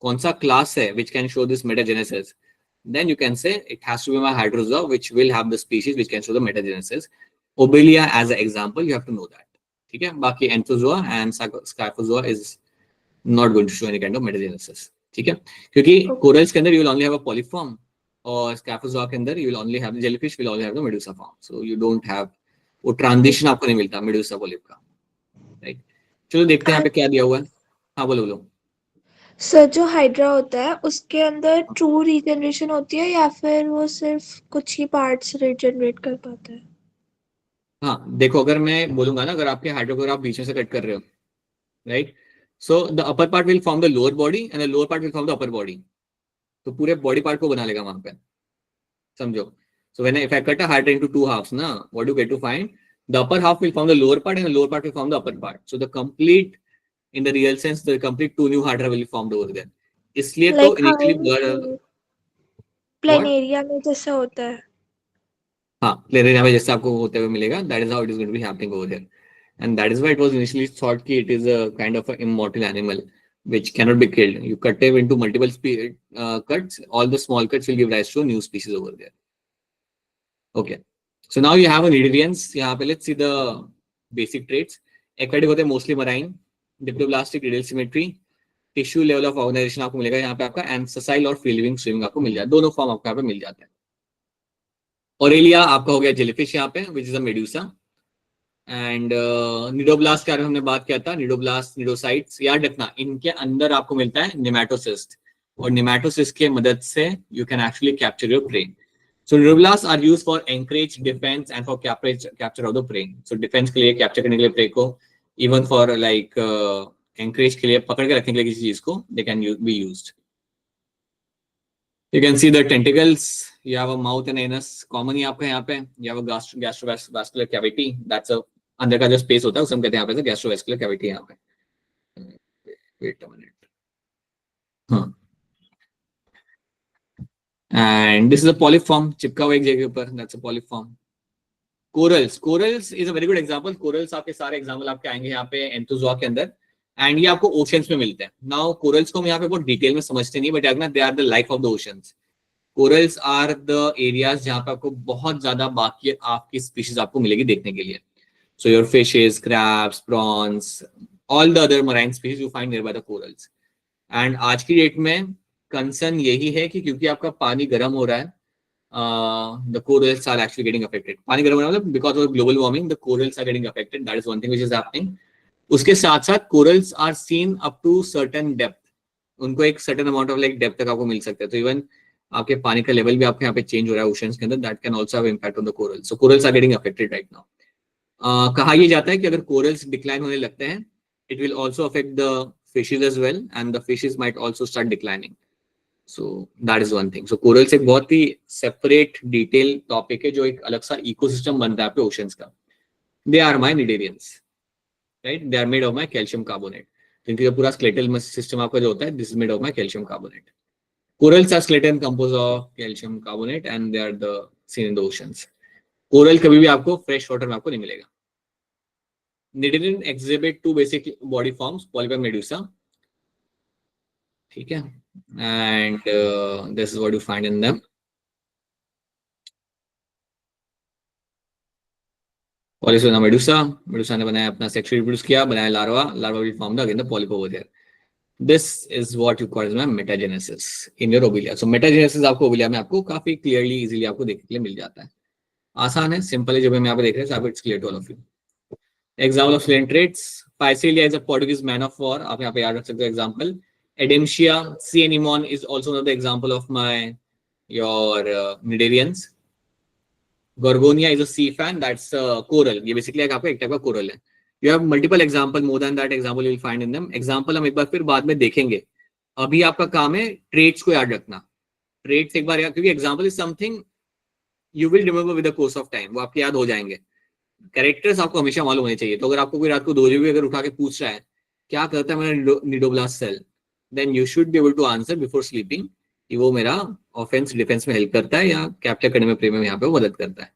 कौन सा class है which can show this metagenesis, then you can say it has to be my Hydrozoa, which will have the species which can show the metagenesis. Obelia as an example, you have to know that. ठीक है, बाकी Anthozoa and Scyphozoa is not going to show any kind of metagenesis. ठीक है, क्योंकि corals के अंदर you will only have a polyp form, और Scyphozoa के अंदर you will only have, jellyfish will only have the medusa form. So you don't have वो transition आपको नहीं मिलता मेडुसा पॉलिप का. राइट, चलो देखते हैं यहाँ पे क्या दिया हुआ है. हाँ बोलो बोलो. सर जो हाइड्रा होता है उसके अंदर ट्रू रीजनरेशन होती है या फिर वो सिर्फ कुछ ही पार्ट्स रीजनरेट कर पाता है? हाँ देखो, अगर मैं बोलूंगा ना, अगर आपके हाइड्रा को आप बीच में से कट कर रहे हो, right, so the upper part will form the lower body and the lower part will form the upper body. तो पूरे बॉडी पार्ट को बना लेगा वहां पे, समझो. So when if I cut a hydra into two halves, na, what do you get to find? The upper half will form the lower part and the lower part will form the upper part. So the complete, in the real sense, the complete two new hydra will be formed over there. इसलिए तो initially planaria में जैसा होता है. हाँ, planaria में जैसा आपको होते हुए मिलेगा. That is how it is going to be happening over there, and that is why it was initially thought कि it is a kind of an immortal animal which cannot be killed. You cut it into multiple cuts. All the small cuts will give rise to a new species over there. Okay, so now you have a Cnidarians. यहाँ पे let's see the basic traits. Aquatic होते हैं mostly marine, diploblastic radial symmetry, tissue level of organization आपको मिलेगा यहाँ पे आपका, and sessile और free living swimming आपको मिल जाता है. दोनों फॉर्म आपको यहाँ पे मिल जाते हैं. Aurelia आपका हो गया jellyfish यहाँ पे, which is a medusa. And nidoblast के बारे में हमने बात किया था. Nidoblast, nidocytes, याद रखना इनके अंदर आपको मिलता है nematocyst, और nematocyst के मदद से you can actually capture your prey. So nidoblasts are used for anchorage, defense, and for capture of the prey. So defense के लिए, capture करने के लिए prey को, even for like anchorage के लिए, पकड़ के रखने के लिए किसी चीज को, they can be used. You can see the tentacles. You have a mouth and anus. Common ही आपका यहाँ पे. You have a gastrovascular cavity. That's a अंदर का जो space होता है उसे हम कहते हैं यहाँ पे gastrovascular cavity यहाँ पे. Wait a minute. हाँ. And this is a polyp form. चिपका हुआ एक जगह ऊपर. That's a polyp form. Corals. Corals is a very good example. Corals आपके सारे example आपके आएंगे यहाँ पे Anthozoa के अंदर. And ये आपको oceans में मिलते हैं. Now corals को हम यहाँ पे बहुत detail में समझते नहीं, but अगर they are the life of the oceans. Corals are the areas जहाँ पे आपको बहुत ज्यादा बाकी आपकी species आपको मिलेगी देखने के लिए. So your fishes, crabs, prawns, all the other marine species you find nearby the corals. And आज की डेट में कंसर्न यही है कि क्योंकि आपका पानी गर्म हो रहा है, the corals are actually getting affected. पानी गर्म हो रहा है मतलब because of global warming, the corals are getting affected. That is one thing which is happening. उसके साथ साथ corals are seen up to certain depth. उनको एक certain amount of like depth तक आपको मिल सकता है. तो even आपके पानी का लेवल भी आपके यहाँ पे चेंज हो रहा है oceans के अंदर. That can also have impact on the corals. So corals are getting affected right now. कहा यह जाता है कि अगर corals decline होने लगते हैं, it will also affect the fishes as well, and the fishes might also start declining. So that is one thing. So corals एक बहुत ही सेपरेट डिटेल टॉपिक है जो एक अलग सा इकोसिस्टम बनता है आपके ओशंस का. They are my cnidarians, right. They are made of my calcium carbonate. तो इनका पूरा स्केलेटल सिस्टम आपका जो होता है, this is made of my calcium carbonate. Corals are skeleton composed of calcium carbonate and they are the seen in the oceans. Coral कभी भी आपको फ्रेश वाटर में आपको नहीं मिलेगा. Cnidarian exhibit two basic body forms, polyp and medusa. ठीक है, and this is what you find in them. Polyp and medusa. Medusa ने बनाया अपना sexually reproduce किया, बनाया larva. Larva will form the again the polyp over there. This is what you call as metagenesis in your obelia. So metagenesis आपको obelia में आपको काफी clearly easily आपको देखने के लिए मिल जाता है. आसान है, सिंपल है. जब हम यहाँ पे देख रहे हैं, so it's clear to all of you. Example of salient traits. Physalia is a Portuguese man of war. आप यहाँ पे याद रख सकते हो example. Edemcia, sea anemone is also another example of your Cnidarians. Gorgonia is a sea fan. That's coral. ये basically आपका एक टाइप का coral है. You have multiple example, more than that example you will find in them. Example हम एक बार फिर बाद में देखेंगे. अभी आपका काम है traits को याद रखना. Traits एक बार याद, क्योंकि example is something you will remember with the course of time. वो आपके याद हो जाएंगे. Characters आपको हमेशा मालूम होने चाहिए. तो अगर आपको कोई रात को 2 बजे अगर उठा के पूछ रहा है क्या करता है मेरा cnidoblast cell, then you should be able to answer before sleeping कि वो मेरा ऑफेंस डिफेंस में हेल्प करता है या कैप्चर करने में प्रे में यहाँ पे मदद करता है.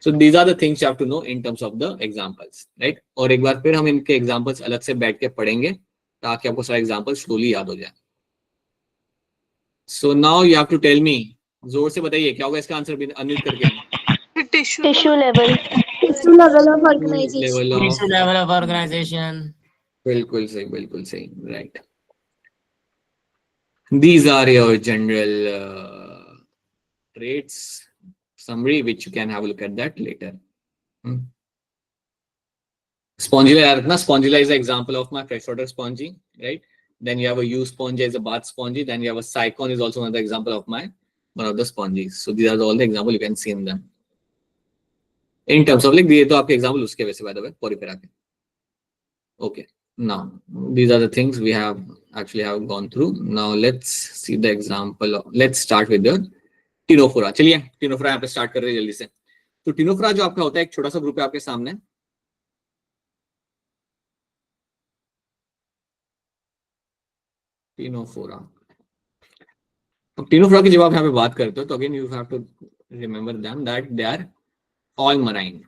So these are the things you have to know in terms of the examples, right? और एक बार फिर हम इनके examples अलग से बैठ के पढ़ेंगे ताकि आपको सारे examples slowly याद हो जाए. So now you have to tell me, जोर से बताइए क्या होगा इसका आंसर, अनम्यूट करके. Tissue level. Tissue level of organization. Level of organization. बिल्कुल सही, right. These are your general traits summary, which you can have a look at that later. Spongilla is an example of my freshwater spongy, right? Then you have a U sponge as a bath spongy. Then you have a cycon is also another example of one of the sponges. So these are all the examples you can see in them. In terms of like ये तो आपके example उसके वैसे by the way porifera के. Okay. Now these are the things we have gone through. Now let's see the example. Let's start with the Ctenophora. चलिए Ctenophora यहाँ पे start कर रहे हैं जल्दी से. तो टिनोफोरा जो आपका होता है एक छोटा सा ग्रुप है आपके सामने. टिनोफोरा की जब आप यहाँ पे बात करते हो तो again you have to remember them that they are all marine.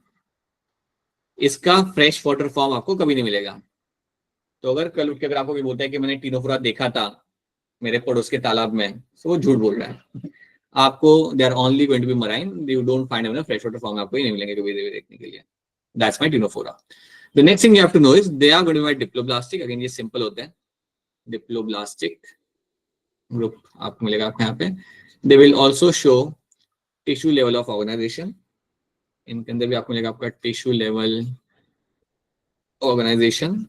इसका फ्रेश वाटर फॉर्म आपको कभी नहीं मिलेगा. तो अगर कल उठ के अगर आपको भी बोलता है कि मैंने टिनोफोरा देखा था मेरे पड़ोस के तालाब में, तो वो झूठ बोल रहा है. आपको they are only going to be marine. You don't find them fresh water form आपको ही नहीं मिलेंगे कभी देखने के लिए. That's my ctenophora. The next thing you have to know is they are going to be diploblastic. अगेन ये सिंपल होते हैं. डिप्लोब्लास्टिक ग्रुप आपको मिलेगा आपको यहाँ पे. They will also show tissue level of organization. इनके अंदर भी आपको मिलेगा आपका tissue level organization.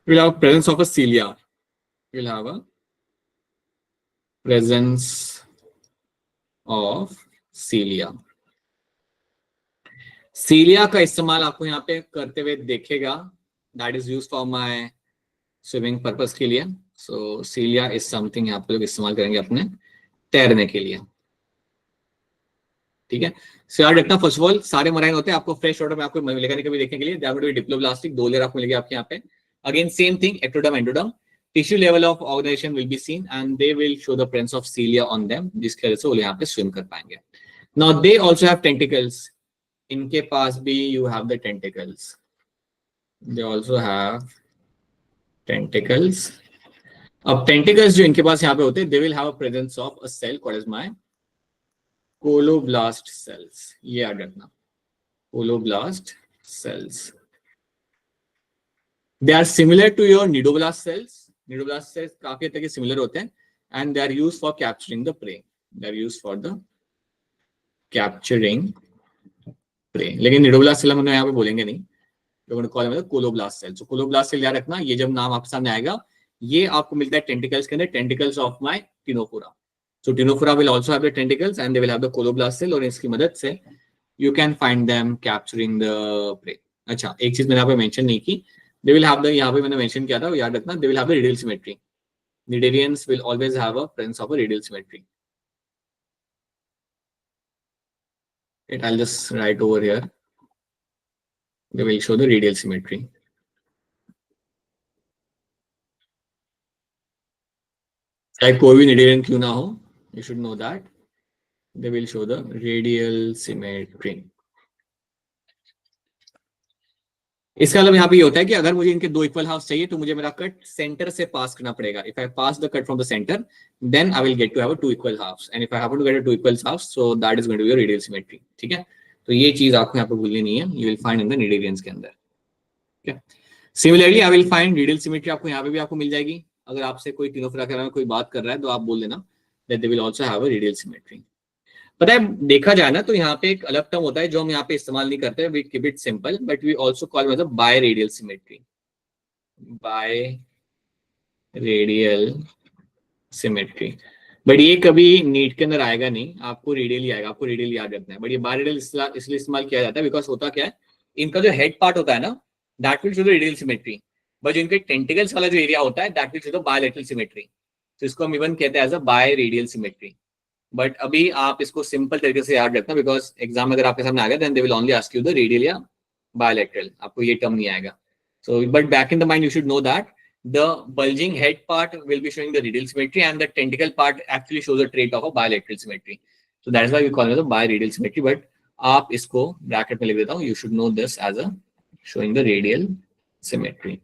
We'll have presence of a cilia. We'll have a presence of cilia. Cilia का इस्तेमाल आपको यहाँ पे करते हुए देखेगा. That is used for my swimming purpose के लिए. So cilia is something यहाँ पे लोग इस्तेमाल करेंगे अपने तैरने के लिए. ठीक है. So याद रखना फर्स्ट ऑफ ऑल सारे मराइन होते हैं. आपको फ्रेश वाटर में आपको मिलेगा नहीं कभी देखने के लिए. They are going to be diploblastic. 2 layer आपको मिलेगी आपके यहाँ पे. Again, same thing, ectoderm, endoderm. Tissue level of organization will be seen and they will show the presence of cilia on them. जिसकी वजह से वो यहाँ पे swim कर पाएंगे. Now they also have tentacles. इनके पास भी you have the tentacles. They also have tentacles. अब tentacles जो इनके पास यहाँ पे होते हैं, they will have a presence of a cell called as my coloblast cells. ये याद रखना. Coloblast cells. They are similar to your nidoblast cells. Nidoblast cells काफी तरह के similar होते हैं and they are used for capturing the prey. They are used for the capturing prey. लेकिन nidoblast cell हम यहाँ पे बोलेंगे नहीं. We're going to call them the coloblast cell. So coloblast cell याद रखना. ये जब नाम आपके सामने आएगा, ये आपको मिलता है tentacles के अंदर. Tentacles of my Ctinophora. So Ctinophora will also have the tentacles and they will have the coloblast cell. और इसकी मदद से you can find them capturing the prey. अच्छा, एक चीज मैंने यहाँ पे मेंशन नहीं की. दे विल हैव द, यहाँ पे मैंने मेंशन किया था, याद रखना, दे will have the radial symmetry. Cnidarians will always have a presence of a radial symmetry. Right, I'll just write over here. They will show the radial symmetry. चाहे कोई भी Cnidarian क्यों ना हो, you should know that they will show the radial symmetry. इसका मतलब यहाँ पे ये होता है कि अगर मुझे इनके दो इक्वल हाफ चाहिए तो मुझे मेरा कट सेंटर से पास करना पड़ेगा. If I pass the cut from the center then I will get to have a two equal halves, and if I have to get a two equal halves so that is going to be a radial symmetry. ठीक है, तो ये चीज आपको यहाँ पे भूलनी नहीं है. You will find in the Cnidarians के अंदर. ठीक है, similarly I will find radial symmetry आपको यहाँ पे भी आपको मिल जाएगी. अगर आपसे कोई क्लिनोफेरा के बारे में कोई बात कर रहा है तो आप बोल देना that they will also have a radial symmetry. पता है, देखा जाए ना तो यहाँ पे एक अलग टर्म होता है जो हम यहाँ पे इस्तेमाल नहीं करते. We keep it simple but we also call मतलब biradial symmetry. Biradial symmetry, but ये कभी नीट के अंदर आएगा नहीं, आपको रेडियल ही आएगा. आपको रेडियल याद रखना है. बट ये बाय रेडियल इसलिए इस्तेमाल किया जाता है बिकॉज होता क्या है, इनका जो हेड पार्ट होता है ना that will show the radial symmetry, but जो इनके टेंटिकल्स वाला जो एरिया होता है that will show the bilateral symmetry. तो इसको हम इवन कहते हैं as a biradial symmetry. But अभी आप इसको सिंपल तरीके से याद रखना बिकॉज एग्जाम अगर आपके सामने आ गया then they will only ask you the radial या बायलैटरल. आपको ये टर्म नहीं आएगा. So but back in the mind you should know that the bulging head part will be showing the radial symmetry and the tentacle part actually shows a trait of a bilateral symmetry. So that is why we call it the biradial symmetry. But आप इसको bracket में लिख देता हूँ. You should know this as a showing the radial symmetry.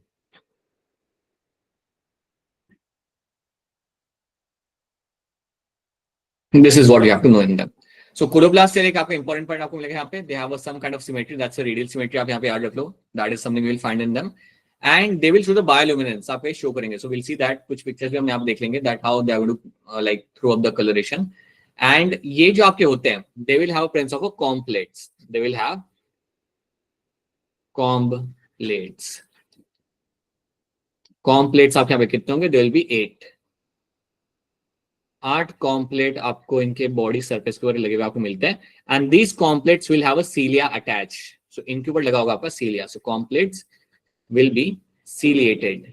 This is what you have to know in them. So chloroplast cell एक आपका important point आपको मिलेगा यहाँ पे. They have some kind of symmetry. That's a radial symmetry. आप यहाँ पे याद रख लो. That is something we will find in them. And they will show the bioluminescence. आप ये show करेंगे. So we'll see that कुछ pictures भी हम यहाँ पे देख लेंगे that how they are going to like throw up the coloration. And ये जो आपके होते हैं, they will have a presence of a comb plates. They will have comb plates. Comb plates आपके यहाँ पे कितने होंगे? There will be 8. 8 comb plate आपको इनके body surface के ऊपर लगे हुए आपको मिलते हैं. And these comb plates will have a cilia attached. So इनके ऊपर लगा होगा आपका cilia. So comb plates will be ciliated.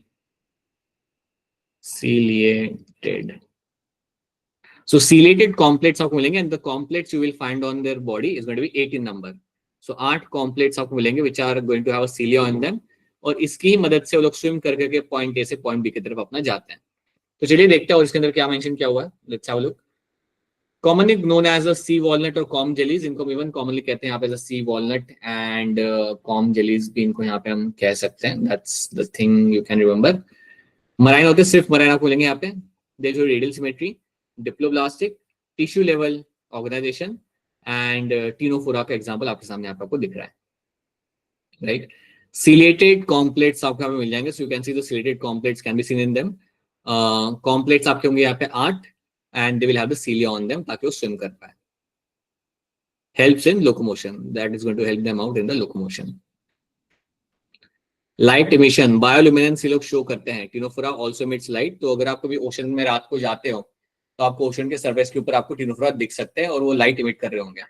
So ciliated comb plates आपको मिलेंगे and the comb plates you will find on their body is going to be 8 in number. So 8 comb plates आपको मिलेंगे which are going to have a cilia on them. और इसकी मदद से वो लोग स्विम कर करके पॉइंट ए से पॉइंट बी की तरफ अपना जाते हैं. तो चलिए देखते हैं और इसके अंदर क्या मेंशन किया हुआ है. Let's have a look. Commonly known as a sea walnut और comb jellies, इनको even commonly कहते हैं यहाँ पे sea walnut and comb jellies भी इनको यहाँ पे हम कह सकते हैं. That's the thing you can remember. Marine होते हैं, सिर्फ marine आपको मिलेंगे यहाँ पे. They show radial symmetry, diploblastic, tissue level organization and ctenophora का example आपके सामने यहाँ पे आपको दिख रहा है. Right? Ciliated comb plates आपको यहाँ पे मिल जाएंगे. So you can see the ciliated comb plates can be seen in them. Comb plates आपके होंगे यहाँ पे 8. And they will have the cilia on them ताकि वो swim कर पाए. Helps in locomotion. That is going to help them out in the locomotion. Light emission, bioluminescence ये लोग show करते हैं. Ctenophora also emits light. तो अगर आप कभी ओशन में रात को जाते हो तो आपको ओशन के सर्फेस के ऊपर आपको Ctenophora दिख सकते हैं और वो लाइट इमिट कर रहे होंगे.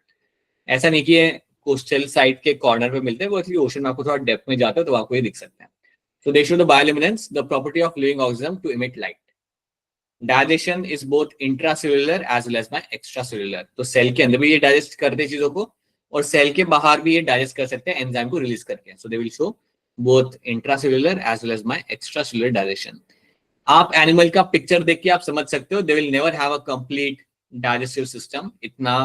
ऐसा नहीं कि ये कोस्टल साइड के कॉर्नर पे मिलते हैं, वो एक्चुअली ओशन में आपको थोड़ा डेप्थ में जाते हो तो आपको ये दिख सकते हैं. So they show the bioluminescence, the property of living organism to emit light. Digestion is both intracellular as well as extracellular. तो सेल के अंदर भी ये डाइजेस्ट करते हैं चीजों को और सेल के बाहर भी ये डाइजेस्ट कर सकते हैं एंजाइम को रिलीज करके. So they will show both intracellular as well as extracellular digestion. आप एनिमल का पिक्चर देख के आप समझ सकते हो they will never have a complete digestive system. इतना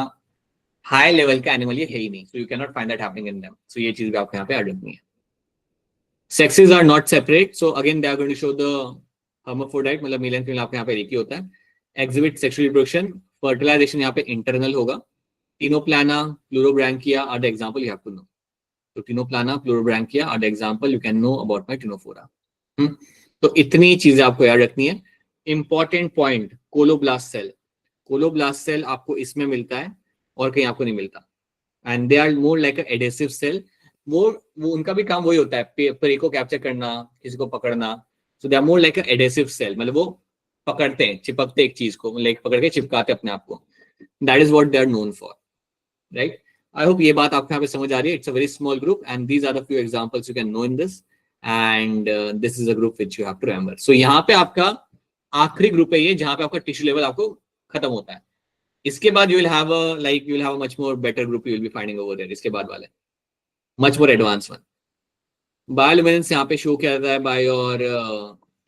हाई लेवल का एनिमल ये है ही नहीं. So you can not find that happening in them. So ये चीज भी आपको यहाँ पे ऐड रखनी है. Sexes are not separate. So again they are going to show the hermaphrodite, मतलब मेल एंड फीमेल आपके यहाँ पे एक ही होता है. एग्जिबिट सेक्सुअल रिप्रोडक्शन, फर्टिलाइजेशन यहाँ पे इंटरनल होगा. Ctenoplana, Pleurobrachia are the example you have to know. तो Ctenoplana, Pleurobrachia are the example you can know about my Ctenophora. तो इतनी चीजें आपको याद रखनी है. Important point, colloblast cell. Colloblast cell आपको इसमें मिलता है और कहीं आपको नहीं मिलता. And they are more like a adhesive cell. वो उनका भी काम वही होता है, प्रे को कैप्चर करना, किसी को पकड़ना. So they are more like an adhesive cell. मतलब वो पकड़ते हैं, चिपकते एक चीज को, लाइक पकड़ के चिपकाते अपने आप को. That is what they are known for, right? I hope ये बात आपको यहाँ पे समझ आ रही है. It's a very small group and these are the few examples you can know in this. And this is a group which you have to remember. So यहाँ पे आपका आखिरी ग्रुप है ये, जहाँ पे आपका टिश्यू लेवल आपको खत्म होता है. इसके बाद you will have a like you will have a much more better group you will be finding over there. इसके बाद वाले much more advance one. Bioluminescence यहाँ पे शो किया जाता है बाय और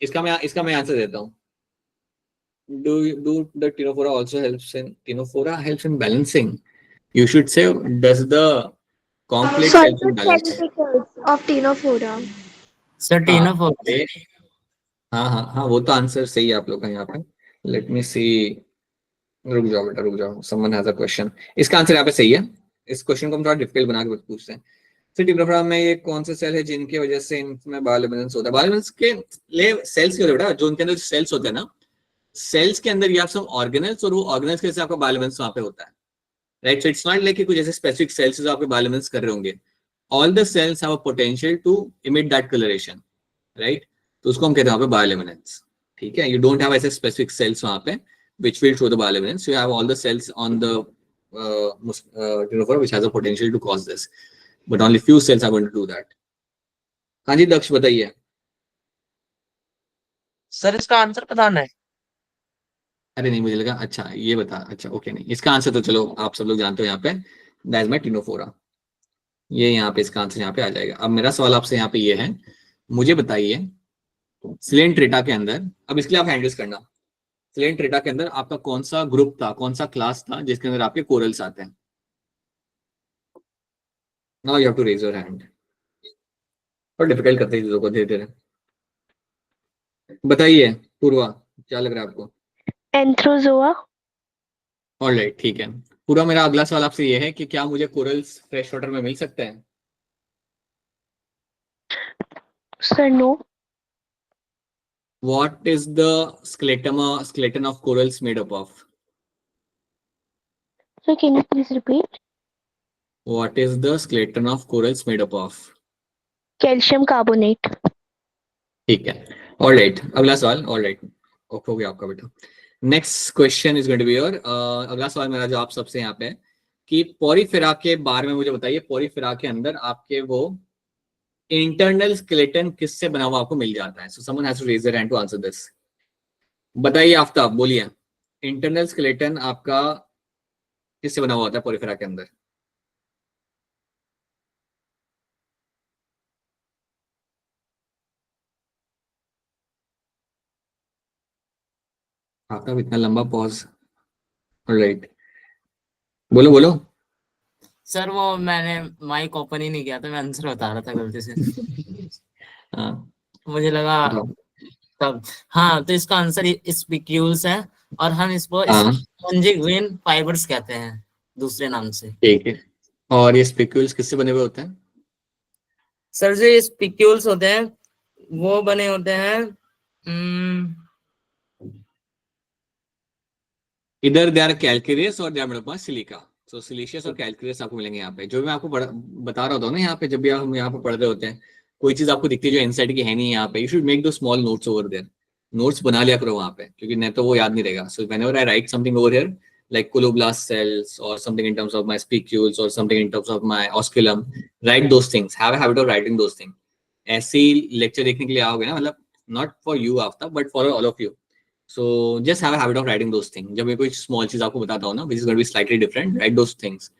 इसका मैं आंसर देता हूँ. Do the Tinofora also helps in balancing? You should say, does the complex help in balancing? Cytoskeleticals of Ctenophora. Sir Ctenophora. हाँ वो तो आंसर सही है आप लोग का यहाँ पे. लेट मी सी. रुक जाओ बेटा रुक जाओ. Someone has a question. इसका आंसर यहाँ पे सही है. इस क्वेश्चन को हम थोड़ा डिफिकल्ट बना के पूछते हैं. टिनोफोरा में ये कौन से सेल है जिनकी वजह से इनमें बायोलुमिनेंस होता है? बायोलुमिनेंस के लिए सेल्स के बेटा जो उनके अंदर सेल्स होते हैं ना, सेल्स के अंदर ये आप सब ऑर्गेनल्स, और वो ऑर्गेनल्स के जैसे आपका बायोलुमिनेंस वहां पे होता है. Right. So it's not like कि कुछ ऐसे स्पेसिफिक सेल्स जो आपके बायोलुमिनेंस कर रहे होंगे. All the cells have a potential to emit that coloration. Right. तो उसको हम कहते हैं वहां पे बायोलुमिनेंस. ठीक है. यू डोंट हैव ऐसे स्पेसिफिक सेल्स वहां पे which will show the bioluminescence. You have all the cells on the Tinofora which has a potential to cause this, but only few cells are going to do that. हाँ जी दक्ष बताइए. Sir इसका answer बताना है. अरे नहीं मुझे लगा अच्छा ये बता. अच्छा ओके नहीं, इसका आंसर तो चलो आप सब लोग जानते हो यहाँ पे. That is my Ctenophora. ये यहाँ पे इसका आंसर यहाँ पे आ जाएगा. अब मेरा सवाल आपसे यहाँ पे ये है, मुझे बताइए सिलेंट्रेटा के अंदर, अब इसके लिए आप हैंडल्स करना. सिलेंट्रेटा के अंदर आपका कौन सा ग्रुप था, कौन सा क्लास था जिसके अंदर आपके कोरल्स आते हैं? Now you have to raise your hand. और डिफिकल्ट करते हैं चीजों को धीरे धीरे. बताइए पूर्वा क्या लग रहा है आपको? एंथ्रोजोआ. ऑलराइट ठीक है. पूरा मेरा अगला सवाल आपसे ये है कि क्या मुझे कोरल्स फ्रेश वाटर में मिल सकते हैं? Sir no. What is the skeleton of corals made up of? Sir can you please repeat. What is the skeleton of corals made up of? Calcium carbonate. ठीक है. ऑलराइट अगला सवाल. Alright हो गया आपका बेटा. Next question is going to be your. अगला सवाल मेरा जो आप सबसे यहाँ पे है कि पोरिफेरा के बारे में मुझे बताइए. पोरिफेरा के अंदर आपके वो इंटरनल स्केलेटन किससे बना हुआ आपको मिल जाता है? So someone has to raise their hand to answer this. बताइए आफ्ताब बोलिए. इंटरनल स्केलेटन आपका किससे बना हुआ होता है पोरिफेरा के अंदर? आफ्ताब इतना लंबा पॉज. ऑलराइट बोलो बोलो. सर वो मैंने माइक ओपन ही नहीं किया था, मैं आंसर बता रहा था गलती से. हाँ मुझे लगा तब. हाँ तो इसका आंसर स्पिक्यूल्स है, और हम इसको स्पॉन्जिग्विन फाइबर्स कहते हैं दूसरे नाम से. ठीक है. और ये स्पिक्यूल्स किससे बने हुए होते हैं? सर जो ये स्पिक्यूल्स होते हैं वो बने होते हैं इधर दे आर कैल्केरियस और they are made of silica. So siliceous और कैल्केरियस आपको मिलेंगे यहाँ पे. जो मैं आपको बता रहा था ना यहाँ पे, जब भी हम यहाँ पे पढ़ रहे होते हैं कोई चीज आपको दिखती है जो इनसाइड की है नहीं यहाँ पे, you should make two small notes over there. Notes बना लिया करो वहाँ पे, क्योंकि नहीं तो वो याद नहीं रहेगा. So whenever I right something over here like coloblast cells or something in terms of my spicules or something in terms of my osculum, write those things. Have a habit of writing those things. ऐसे lecture देखने के लिए आओगे ना, मतलब not for you Aftab but for all of you. So just have a habit of writing those things. जब मैं कोई स्मॉल चीज आपको बताता हूँ ना which is going to be slightly different, write those things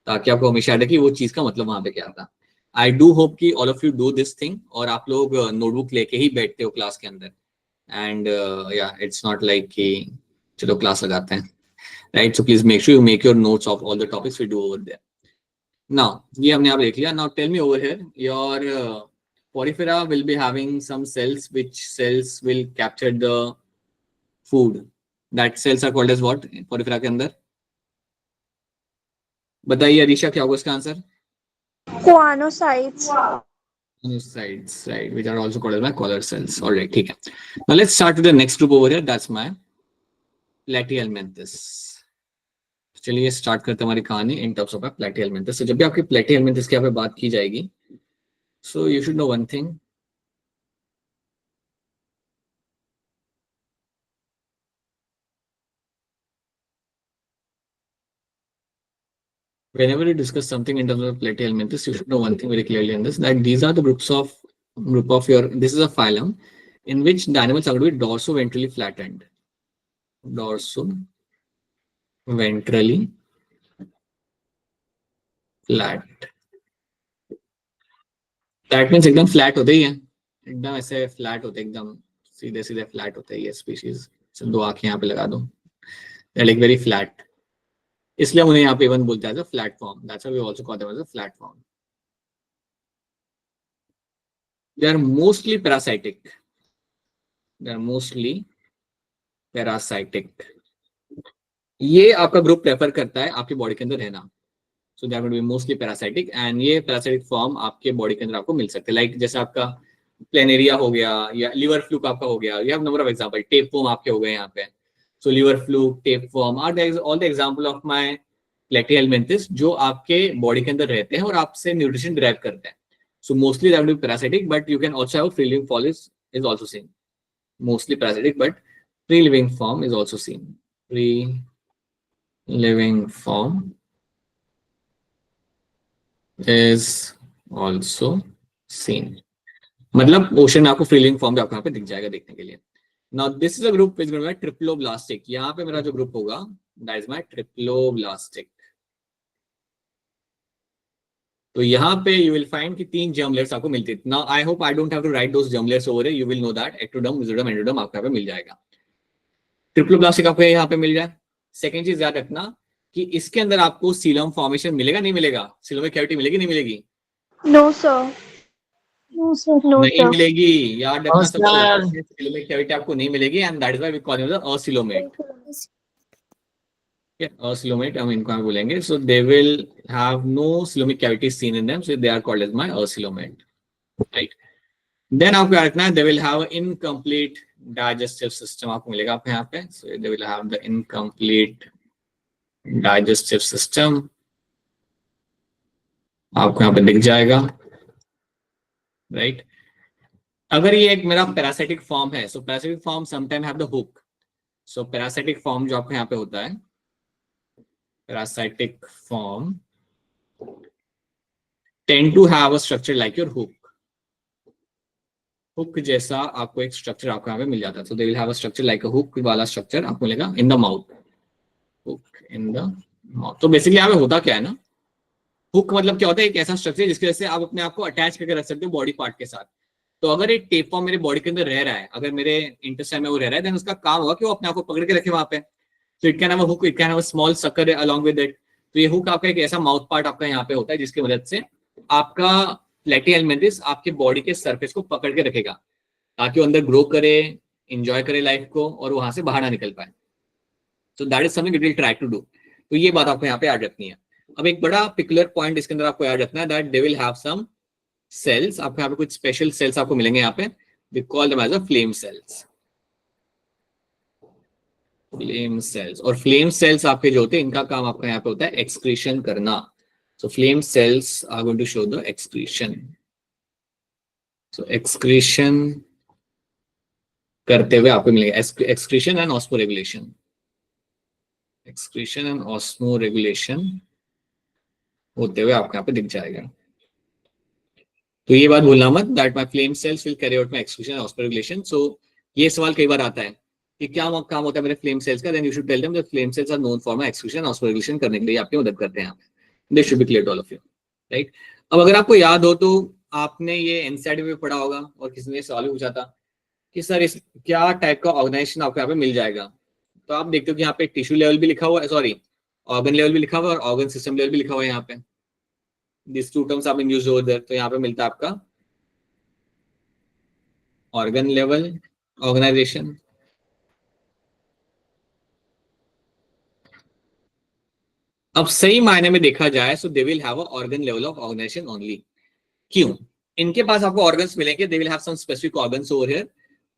ताकि आपको हमेशा याद रहे कि वो चीज का मतलब वहां पे क्या था. I do hope कि all of you do this thing और आप लोग नोटबुक लेके ही बैठते हो क्लास के अंदर. And yeah, it's not like कि चलो क्लास लगाते हैं. Right, so please make sure you make your notes of all the topics we do over there. Now, ये हमने आप देख लिया. Now tell me over here, your porifera will be having some cells, which cells will capture the food. That cells are called as what? Porifera के अंदर बताइए अरीशा क्या होगा इसका answer? Choanocytes. Choanocytes, right, which are also called as my collar cells. All right, ठीक है. Now let's start with the next group over here. That's my platyhelminthes. चलिए start करते हैं हमारी कहानी इन टर्म्स ऑफ प्लेटिहेलमिंथस. तो जब भी आपकी प्लेटिहेलमिंथस की यहाँ पे बात की जाएगी, सो you should no one thing. Whenever you discuss something in terms of platyhelminthes, you should know one thing very clearly in this, that these are the groups of group of your, this is a phylum in which the animals are going to be dorso-ventrally flattened. Dorso-ventrally flat. That means एकदम flat होते ही हैं, एकदम ऐसे flat होते, एकदम सीधे सीधे flat होते हैं ये species. So दो आंखें यहाँ पे लगा दो. They're like very flat. इसलिए हम उन्हें यहाँ पे even बोलते हैं as a flat form. That's why we also call them as a flat form. They are mostly parasitic. They are mostly parasitic. ये आपका ग्रुप प्रेफर करता है आपकी बॉडी के अंदर रहना. So they are going to be mostly parasitic and ये parasitic form आपके बॉडी के अंदर आपको मिल सकते हैं. Like जैसे आपका प्लेनेरिया हो गया या लिवर फ्लूक आपका हो गया. You have number of example. Tapeworm आपके हो गए यहाँ पे. So liver fluke, tapeworm are all the example of my Platyhelminthes जो आपके बॉडी के अंदर रहते हैं और आपसे न्यूट्रिशन डिराइव करते हैं. So mostly they will be parasitic, but you can also have free living form is also seen. Mostly parasitic, but free living form is also seen. Free living form is also seen. मतलब ocean में आपको free living form भी आपको यहाँ पे दिख जाएगा देखने के लिए. Now this is a group which is going to be triploblastic. यहाँ पे मेरा जो ग्रुप होगा that is my triploblastic. तो यहाँ पे you will find कि 3 germ layers आपको मिलती है. Now I hope I don't have to write those germ layers over here. You will know that ectoderm, mesoderm, endoderm आपको यहाँ पे मिल जाएगा. ट्रिप्लोब्लास्टिक आपको यहाँ पे मिल जाए. सेकेंड चीज याद रखना कि इसके अंदर आपको सीलम फॉर्मेशन मिलेगा नहीं मिलेगा, सीलोमिक कैविटी मिलेगी नहीं मिलेगी? No, sir. No, sir. No, नहीं sir. मिलेगी. याद रखना sir. सबको, सीलोमिक कैविटी आपको नहीं मिलेगी and that is why we call them the acoelomate. Acoelomate हम इनको यहाँ बोलेंगे. So they will have no coelomic cavity seen in them, so they are called as my acoelomate, right? Then आपको याद रखना है they will have incomplete digestive system आपको मिलेगा आपको यहाँ पे. So they will have the incomplete digestive system आपको यहाँ पे दिख जाएगा, right? अगर ये एक मेरा parasitic form है, so parasitic form sometimes have the hook. So parasitic form जो आपको यहाँ पे होता है, parasitic form tend to have a structure like your hook. Hook जैसा आपको एक स्ट्रक्चर आपको यहाँ पे मिल जाता है. So they will have a structure like a hook वाला स्ट्रक्चर आपको मिलेगा in the mouth. Hook in the mouth. तो बेसिकली यहाँ पे होता क्या है ना, हुक मतलब क्या होता है, एक ऐसा स्ट्रक्चर जिसकी वजह से आप अपने आप को अटैच करके रख सकते हो बॉडी पार्ट के साथ. तो अगर एक टेपवर्म मेरे बॉडी के अंदर रह रहा है, अगर मेरे इंटेस्टाइन में वो रह रहा है, देन उसका काम होगा कि वो अपने आप को पकड़ के रखे वहां पे. So it can have a hook, it can have a small sucker along with it. तो ये हुक आपका एक ऐसा माउथ पार्ट आपका यहाँ पे होता है जिसकी मदद से आपका प्लेटीहेल्मिंथेस आपके बॉडी के सरफेस को पकड़ के रखेगा ताकि वो अंदर ग्रो करे, एंजॉय करे लाइफ को और वहां से बाहर ना निकल पाए. So that is something it will try to do. तो ये बात आपको यहाँ पे याद रखनी है. अब एक बड़ा पिकुलर पॉइंट इसके अंदर आपको याद रखना है that they will have some cells. आपको यहाँ पे कुछ स्पेशल सेल्स आपको मिलेंगे यहाँ पे. We call them as a flame cells. Flame cells. और फ्लेम सेल्स आपके जो होते हैं इनका काम आपका यहाँ पे होता है एक्सक्रीशन करना. So flame cells are going to show the excretion. So excretion करते हुए आपको मिलेगा excretion and osmoregulation. Excretion and osmoregulation होते हुए आपको यहाँ पे दिख जाएगा. तो ये बात भूलना मत that my flame cells will carry out my excretion and osmoregulation. So ये सवाल कई बार आता है कि क्या काम होता है मेरे फ्लेम सेल्स का. Then you should tell them that flame cells are known for my excretion osmoregulation करने के लिए आपकी मदद करते हैं. They should be clear to all of you, right? अब अगर आपको याद हो तो आपने ये एनसीईआरटी में पढ़ा होगा और किसी ने सवाल पूछा था कि सर इस क्या टाइप का ऑर्गेनाइजेशन आपको यहाँ पे मिल जाएगा. तो आप देखते हो कि यहाँ पे टिश्यू लेवल भी लिखा हुआ है, सॉरी ऑर्गन लेवल भी लिखा हुआ है और ऑर्गन सिस्टम लेवल भी लिखा हुआ है. यहाँ पे दिस टू टर्म्स आपने यूज ओवर देयर. तो यहाँ पे मिलता है आपका ऑर्गन लेवल ऑर्गेनाइजेशन, अब सही मायने में देखा जाए so they will have a organ level of organisation only. क्यों? इनके पास आपको ऑर्गन्स मिलेंगे, they will have some specific organs over here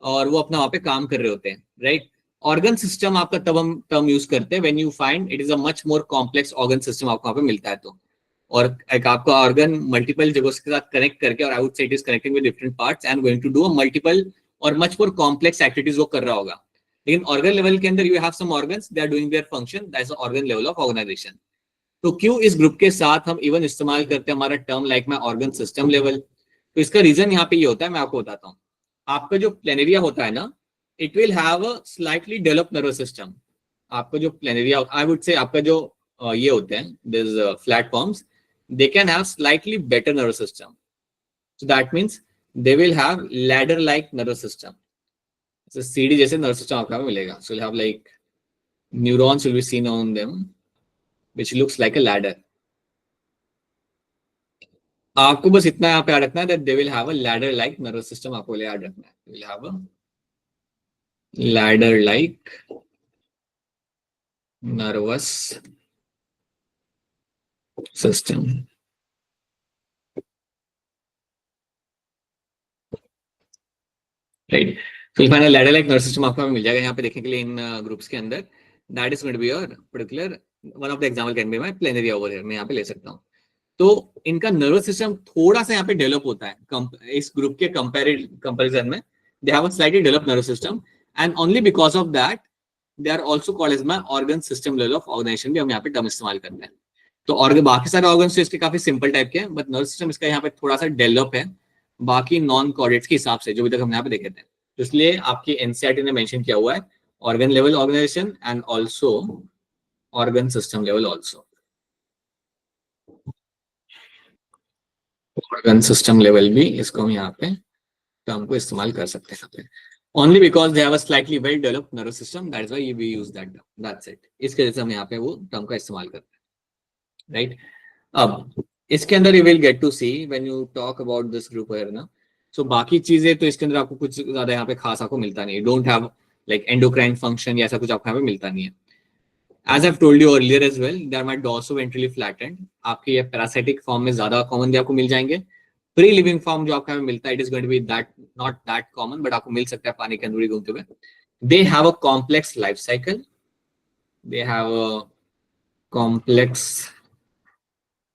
और वो अपना वहां पे काम कर रहे होते हैं, राइट? ऑर्गन सिस्टम आपका तब हम टर्म यूज करते हैं when you find it is a much more complex organ system आपको वहां पे मिलता है. तो और एक आपका ऑर्गन मल्टीपल जगहों के साथ कनेक्ट करके और I would say it is connecting with different parts and going to do a multiple और मच मोर कॉम्प्लेक्स एक्टिविटीज वो कर रहा होगा. लेकिन ऑर्गन लेवल के अंदर you have some organs they are doing their function, that is organ level of organisation. तो क्यों इस ग्रुप के साथ हम इवन इस्तेमाल करते हैं हमारा term like my organ system level. तो इसका रीजन यहाँ पे ये होता है, मैं आपको बताता हूँ। आपका जो प्लेनेरिया होता है ना, it will have a slightly developed nervous system. आपका जो प्लेनेरिया, आई वुड से आपका जो ये होते हैं this flat forms, they can have slightly better nervous system, so that means they will have ladder like nervous system. सीढ़ी जैसे नर्वस सिस्टम आपको मिलेगा। So have like neurons will be seen on them which looks like a ladder. आपको बस इतना यहाँ पे याद रखना है that they will have a ladder like nervous system, आपको याद रखना है, will have a ladder like nervous system. Right, तो final ladder like nervous system आपको मिल जाएगा यहाँ पे देखने के लिए इन ग्रुप्स के अंदर। That is going to be your particular one of the example can be my planaria over here, मैं यहाँ पे ले सकता हूँ। तो इनका नर्वस सिस्टम थोड़ा सा यहाँ पे डेवलप होता है इस ग्रुप के कंपैरिजन में। They have a slightly developed nervous system and only because of that they are also called as my organ system level of organization, भी हम यहाँ पे टर्म इस्तेमाल करते हैं। तो ऑर्गन बाकी सारे ऑर्गन्स इसके काफी सिंपल टाइप के हैं, बट नर्वस सिस्टम इसका यहाँ पे थोड़ा सा डेवलप है बाकी नॉन कॉर्डेट्स के हिसाब से जो भी तक हम यहाँ पे देखे थे। तो इसलिए आपकी एनसीईआरटी ने मेंशन किया हुआ है organ level organization and also organ system level also. Organ system level भी इसको हम यहाँ पे टर्म को इस्तेमाल कर सकते हैं only because they have a slightly well developed nervous system, that's why we use that term, that's it. इसके वजह से हम यहाँ पे वो टर्म का इस्तेमाल करते हैं, राइट। अब इसके अंदर you will get to see when you talk about this group here ना, सो बाकी चीजें तो इसके अंदर आपको कुछ ज्यादा यहाँ पे खास आपको मिलता नहीं है। Don't have like endocrine function या ऐसा कुछ आपको यहाँ पे मिलता नहीं है। As I've told you earlier as well, they are dorsoventrally flattened. आपके ये पैरासिटिक फॉर्म में ज्यादा कॉमन भी आपको मिल जाएंगे। प्री लिविंग फॉर्म जो आपका मिलता है, it is going to be that not that common, but आपको मिल सकता है पानी के अंदर घूमते हुए। They have a complex life cycle, they have a complex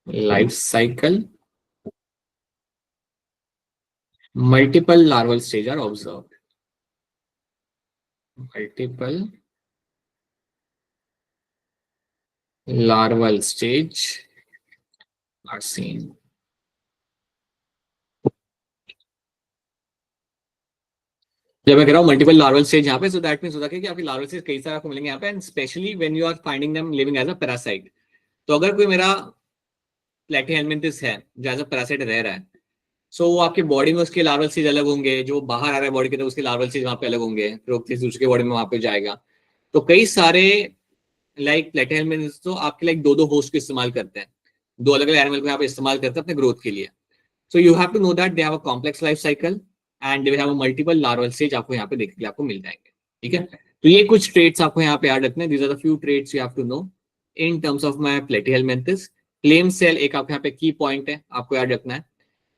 life cycle, multiple larval stage are observed, multiple larval stage are seen. जब मैं कह रहा हूँ मल्टीपल लार्वल स्टेज यहाँ पे, सो दैट मींस होता है कि आपकी लार्वल स्टेज कई सारे आपको मिलेंगे यहाँ पे, and specially when you are finding them living as a parasite. तो अगर कोई मेरा प्लेटिहेल्मिन्थस है जो एज अ पैरासाइट रह रहा है, सो वो आपके बॉडी में उसके लार्वल स्टेज अलग होंगे, जो बाहर आ रहा है बॉडी के तो उसके लार्वल स्टेज वहाँ पे अलग होंगे, फिर दूसरे बॉडी में वहाँ पे जाएगा। तो कई सारे लाइक प्लेटिहेल्मिन्थस तो आपके लाइक दो होस्ट को इस्तेमाल करते हैं, दो अलग अलग एनिमल को यहाँ पे इस्तेमाल करते हैं अपने ग्रोथ के लिए। So you have to know that they have a complex life cycle and they have a multiple larval stage, आपको यहाँ पे देखने के लिए आपको मिल जाएंगे, ठीक है। तो ये कुछ ट्रेट्स आपको यहाँ पे याद रखने हैं। These are the few traits you have to know in terms of my platyhelminthes. Flame cell एक आपके यहाँ पे की पॉइंट है, आपको याद रखना है।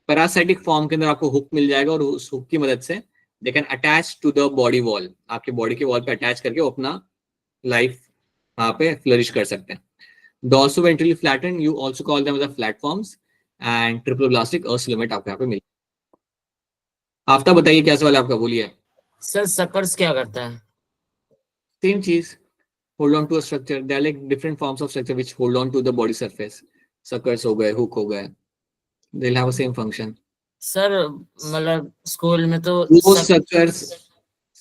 पैरासाइटिक फॉर्म के अंदर आपको हुक मिल जाएगा और उस हुक की मदद से they can attach to the body wall, आपके बॉडी के वॉल पे अटैच करके वो अपना लाइफ वहाँ पे फ्लरिश कर सकते हैं। Dorsoventrally flattened, you also call them as a platforms, and triploblastic acoelomate आपको यहाँ पे मिल। आफ्ताब बताइए क्या सवाल है आपका, बोलिए। सर सकर्स क्या करता है? सेम चीज, hold on to a structure, they are like different forms of structure which hold on to the body surface. Suckers हो गए, हुक हो गए, they will have a same function. Sir मतलब school में तो वो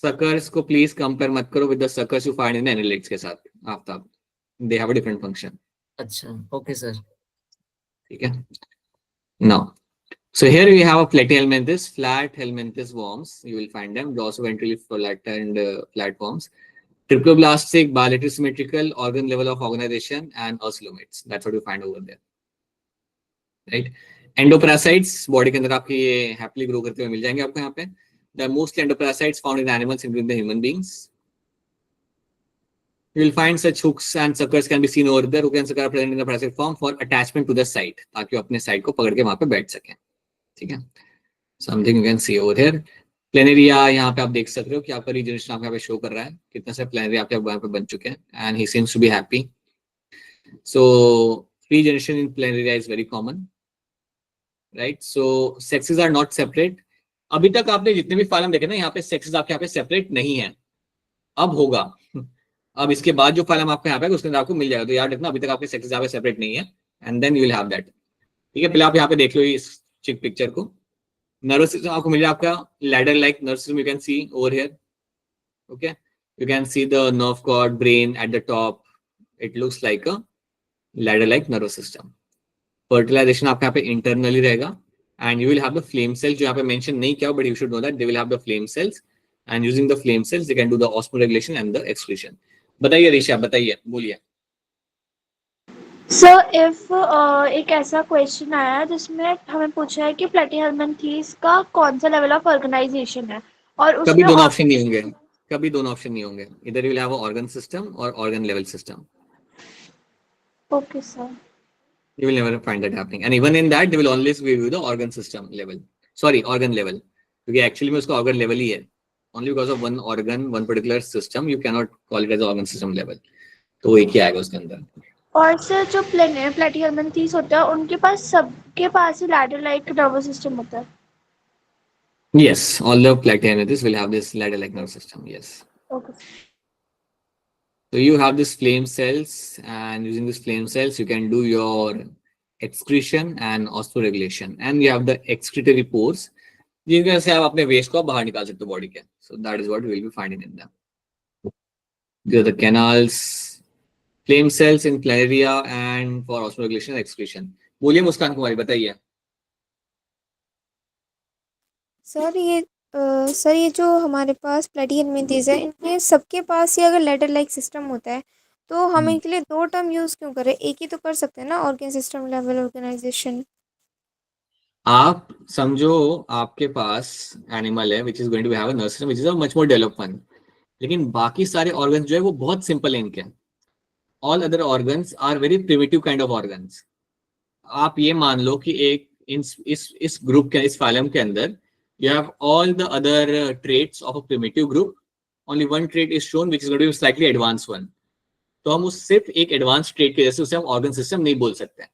सकर्स को प्लीज कंपेयर मत करो with the suckers you find in analytics के साथ Aftab, they have a different function. अच्छा ओके सर, ठीक है। Now so here we have a platyhelminthes, flat helminthes worms, you will find them dorsoventrally flattened platforms, triploblastic, bilateral symmetrical, organ level of organization, and ocelomates. That's what you find over there, right? Endoparasites body के अंदर आपके ये happily grow करते हुए मिल जाएंगे आपको यहाँ पे। The mostly endoparasites found in animals, including the human beings. You will find such hooks and suckers can be seen over there. Hook and sucker are present in the parasite form for attachment to the site, ताकि वो अपने site को पकड़ के वहाँ पे बैठ सकें, ठीक है। Something you can see over here. Planaria यहाँ पे आप देख सकते हो कि आपका रीजनरेशन आपको यहाँ पे शो कर रहा है, कितने सारे प्लेनेरिया आपके यहाँ पे बन चुके हैं, and he seems to be happy. So regeneration in planaria is very common, right. So sexes are not separate. अभी तक आपने जितने भी फाइलम देखे ना, यहाँ पे सेक्सेस आपके यहाँ पे सेपरेट नहीं है, अब होगा। अब इसके बाद जो फाइलम आपको यहाँ पे उसके अंदर आपको मिल जाएगा, तो याद रखना अभी तक आपके सेक्सेस यहाँ पे सेपरेट नहीं है, and then you will have that, ठीक है। पहले आप यहाँ पे देख लो इस चिक पिक्चर को, नर्वस सिस्टम आपको मिल जाए आपका ladder like nervous system, you can see over here, okay, you can see the nerve cord, brain at the top, it looks like a ladder like nervous system. Fertilization आपका यहाँ पे internally रहेगा, and you will have the flame cells, जो यहाँ पे mention नहीं किया but you should know that they will have the flame cells, and using the flame cells they can do the osmoregulation and the excretion. बताइए ऋषा, बताइए, बोलिए। So if एक ऐसा क्वेश्चन आया जिसमें हमें पूछा है कि प्लेटिहेल्मिन्थेस का कौन सा लेवल ऑफ ऑर्गेनाइजेशन है, और कभी उसमें दोनों ऑप्शन नहीं होंगे, कभी दोनों ऑप्शन नहीं होंगे, इधर you will have a organ system और organ level system. Okay sir, You will never find that happening, and even in that they will always give you the organ system level, sorry organ level, क्योंकि actually में उसका organ level ही है, only because of one organ one particular system you cannot call it as organ system level, तो एक ही आएगा उसके अंदर। और सर जो प्लेटिहेल्मिन्थेस होता है उनके पास, सबके पास ही लैडर लाइक नर्वस सिस्टम होता है? Yes, all the platyhelminthes will have this ladder like nervous system, yes. Okay. So you have this flame cells, and using this flame cells you can do your excretion and osmoregulation, and you have the excretory pores जिनके वजह से आप अपने waste को बाहर निकाल सकते हो बॉडी के, so that is what we will be finding in them. These are the canals, flame cells in planaria and for osmoregulation and excretion. बोलिए मुस्कान कुमारी, बताइए। सर ये जो हमारे पास प्लेटिहेल्मिन्थेस है, इनके सबके पास ही अगर लैडर लाइक सिस्टम होता है तो हम इनके लिए दो टर्म यूज़ क्यों करें, एक ही तो कर सकते हैं ना, ऑर्गन सिस्टम लेवल ऑर्गेनाइजेशन। आप समझो आपके पास एनिमल है which is going to have a nervous system which is a much more developed one, लेकिन बाकी सारे ऑर्गन्स जो है वो बहुत सिंपल है इनके, all other organs are very primitive kind of organs. आप ये मान लो कि एक इस ग्रुप के, इस फाइलम के अंदर you have all the other traits of a primitive group, only one trait is shown which is going to be slightly advanced one, तो हम उस सिर्फ एक एडवांस ट्रेट के जैसे उसे हम ऑर्गन सिस्टम नहीं बोल सकते।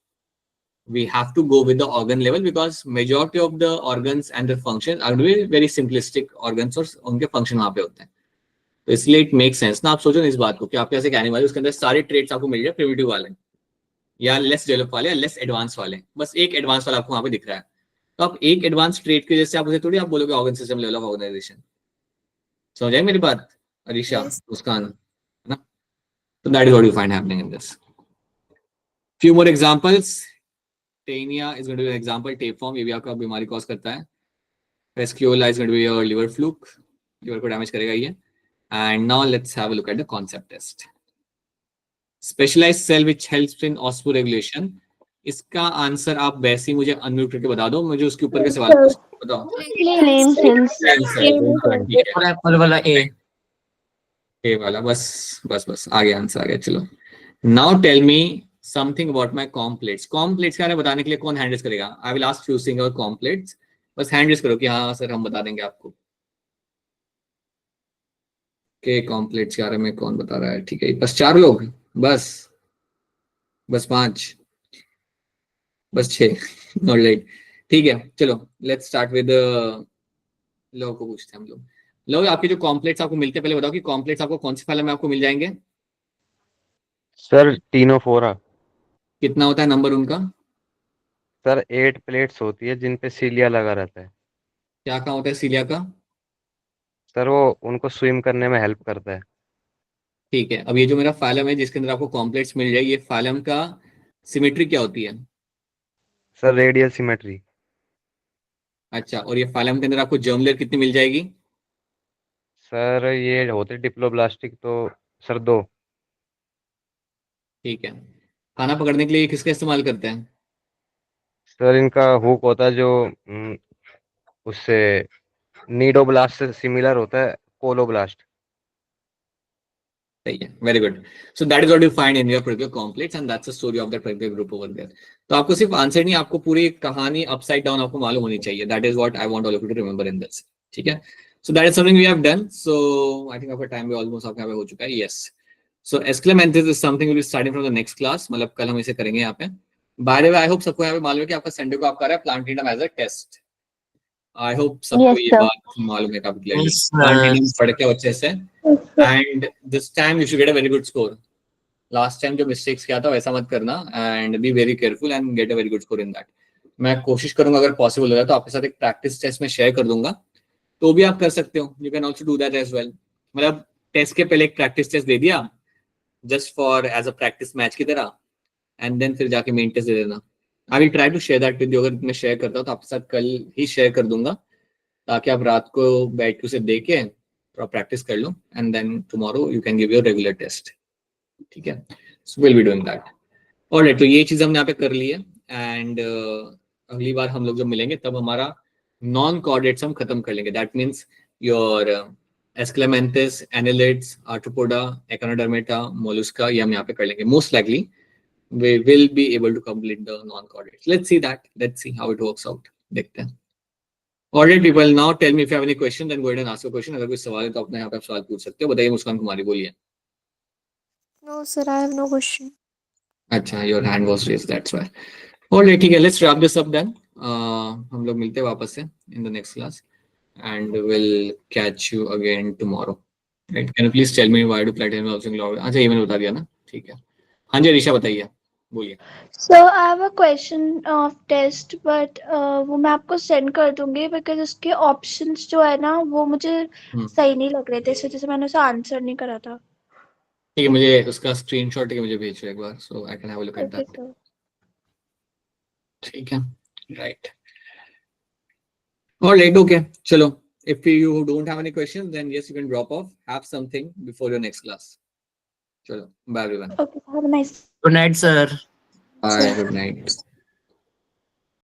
We have to go with the organ level because majority of the organs and the functions are very simplistic organs और उनके फंक्शन वहां पे होते हैं, तो इसलिए इट मेक सेंस ना। आप सोचो ना इस बात को कि आपके पास एक एनिमल है, उसके अंदर सारे ट्रेट्स आपको मिल जाए प्रिमिटिव वाले या लेस डेवलप वाले या लेस एडवांस वाले, बस एक एडवांस वाला आपको वहां पे दिख रहा है, तो आप एक एडवांस ट्रेट के जैसे आप उसे थोड़ी आप बोलोगे organ system level of organisation. समझ आए मेरी बात अरीशा, मुस्कान, है ना? तो that is what you find happening in this. Few more examples. Taenia is going to be an example, tapeworm, ये भी आपका बीमारी कॉज करता है। Fasciola is going to be your liver fluke, liver को डैमेज करेगा ये। And now let's have a look at the concept test. Specialised cell which helps in osmoregulation, इसका आंसर आप वैसे ही मुझे अनम्यूट करके बता दो, मुझे उसके ऊपर के सवाल बताओ। Flame cells. एप्पल वाला ए वाला, बस आ गया, आंसर आ गया। चलो now tell me something about my comb plates. Comb plates के बारे में बताने के लिए कौन हैंड रेज करेगा? I will ask few things about कॉम्प्लेट्स, बस हैंड रेज करो कि हाँ सर हम बता देंगे आपको। के कॉम्प्लेट्स के बारे में कौन बता रहा है? ठीक है, बस 4 लोग, बस 5, बस 6, नॉट राइट। ठीक है, चलो लेट्स स्टार्ट विद लोगों को पूछते हैं हम लोग। लोग आपके जो कॉम्प्लेक्स आपको मिलते हैं, पहले बताओ कि कॉम्प्लेक्स आपको कौन सी फाइल में आपको मिल जाएंगे? Sir Ctenophora. कितना होता है नंबर उनका? सर 8 प्लेट्स होती है जिन पे सीलिया लगा रहता है। क्या कहाँ होता है सीलिया का? सर वो उनको स्विम करने में हेल्प करता है। ठीक है, अब ये जो मेरा फाइलम है जिसके अंदर आपको कॉम्प्लेक्स मिल जाए, ये फाइलम का सिमेट्री क्या होती है? Sir radial symmetry. अच्छा, और ये फाइलम के अंदर आपको जर्म लेयर कितनी मिल जाएगी? सर ये होते डिप्लोब्लास्टिक, तो सर 2। ठीक है, खाना पकड़ने के लिए किसका इस्तेमाल करते हैं? सर इनका हुक होता है जो उससे नीडोब्लास्ट से सिमिलर होता है, कोलोब्लास्ट। सही है, very good. So that is what you find in your particular complex and that's the story of that particular group over there. तो आपको सिर्फ आंसर नहीं, आपको पूरी कहानी अपसाइड डाउन आपको मालूम होनी चाहिए। That is what I want all of you to remember in this. ठीक है, so that is something we have done. So I think आपका टाइम भी ऑलमोस्ट आपका हो चुका है। Yes, so aschelminthes is something we will starting from the next class, मतलब कल हम इसे करेंगे यहाँ पे। By the way I hope सबको यहाँ पे मालूम है कि आपका संडे को आप कर रहे हैं plant kingdom as a test. I hope सबको Yes, ये sir. बात मालूम है काफी clearly. Yes, sir. Plant kingdom पढ़ के अच्छे से, and this time you should get a very good score. Last time जो mistakes किया था वैसा मत करना, and be very careful and get a very good score in that. मैं कोशिश करूंगा अगर पॉसिबल हो जाए तो आपके साथ एक प्रैक्टिस टेस्ट में शेयर कर दूंगा, तो भी आप कर सकते हो. You can also do that as well. मतलब टेस्ट के पहले एक प्रैक्टिस टेस्ट दे दिया just for as a practice match की तरह, एंड देन फिर जाके मेन टेस्ट दे देना. I will try to share that with you. अगर मैं शेयर करता हूँ तो आपके साथ कल ही शेयर कर दूंगा, ताकि आप रात को बैठ के उसे दे के थोड़ा प्रैक्टिस कर लो, and then tomorrow you can give your regular test. ठीक है, so will be doing that. Alright, तो ये चीज हमने यहाँ पे कर ली है. एंड अगली बार हम लोग जब मिलेंगे तब हमारा नॉन कॉर्डेट्स हम खत्म कर लेंगे. That means your aschelminthes, annelids, arthropoda, echinodermata, mollusca, ये हम यहाँ पे कर लेंगे. Most likely we will be able to complete the non-chordates. Let's see that. Let's see how it works out. देखते हैं. Alright people, now tell me if you have any question, then go ahead and ask a question. अगर कोई सवाल है तो अपने यहाँ पे आप सवाल पूछ सकते हो. बताइए मुस्कान कुमारी, बोलिए. No sir, I have no question. अच्छा, your hand was raised, that's why. Alright, ठीक है, let's wrap this up then. हम लोग मिलते हैं वापस से in the next class, and we'll catch you again tomorrow. Right? Can you please tell me why do platinum housing law? अच्छा, ये मैंने बता दिया ना. ठीक है. हाँ जी अरीशा, बताइए, बोलिए. So I have a question of test, but वो मैं आपको send कर दूंगी because उसके options जो है ना वो मुझे सही नहीं लग रहे थे, इस वजह से मैंने उसे आंसर नहीं करा था. ठीक है, मुझे उसका स्क्रीनशॉट के मुझे भेजिए एक बार, so I can have a look at Okay, that. sir. ठीक है, राइट. ऑलराइट, ओके, चलो. If you don't have any questions, then yes, you can drop off. Have something before your next class. चलो, bye everyone. Okay, have a nice. Good night, sir. Bye, good night.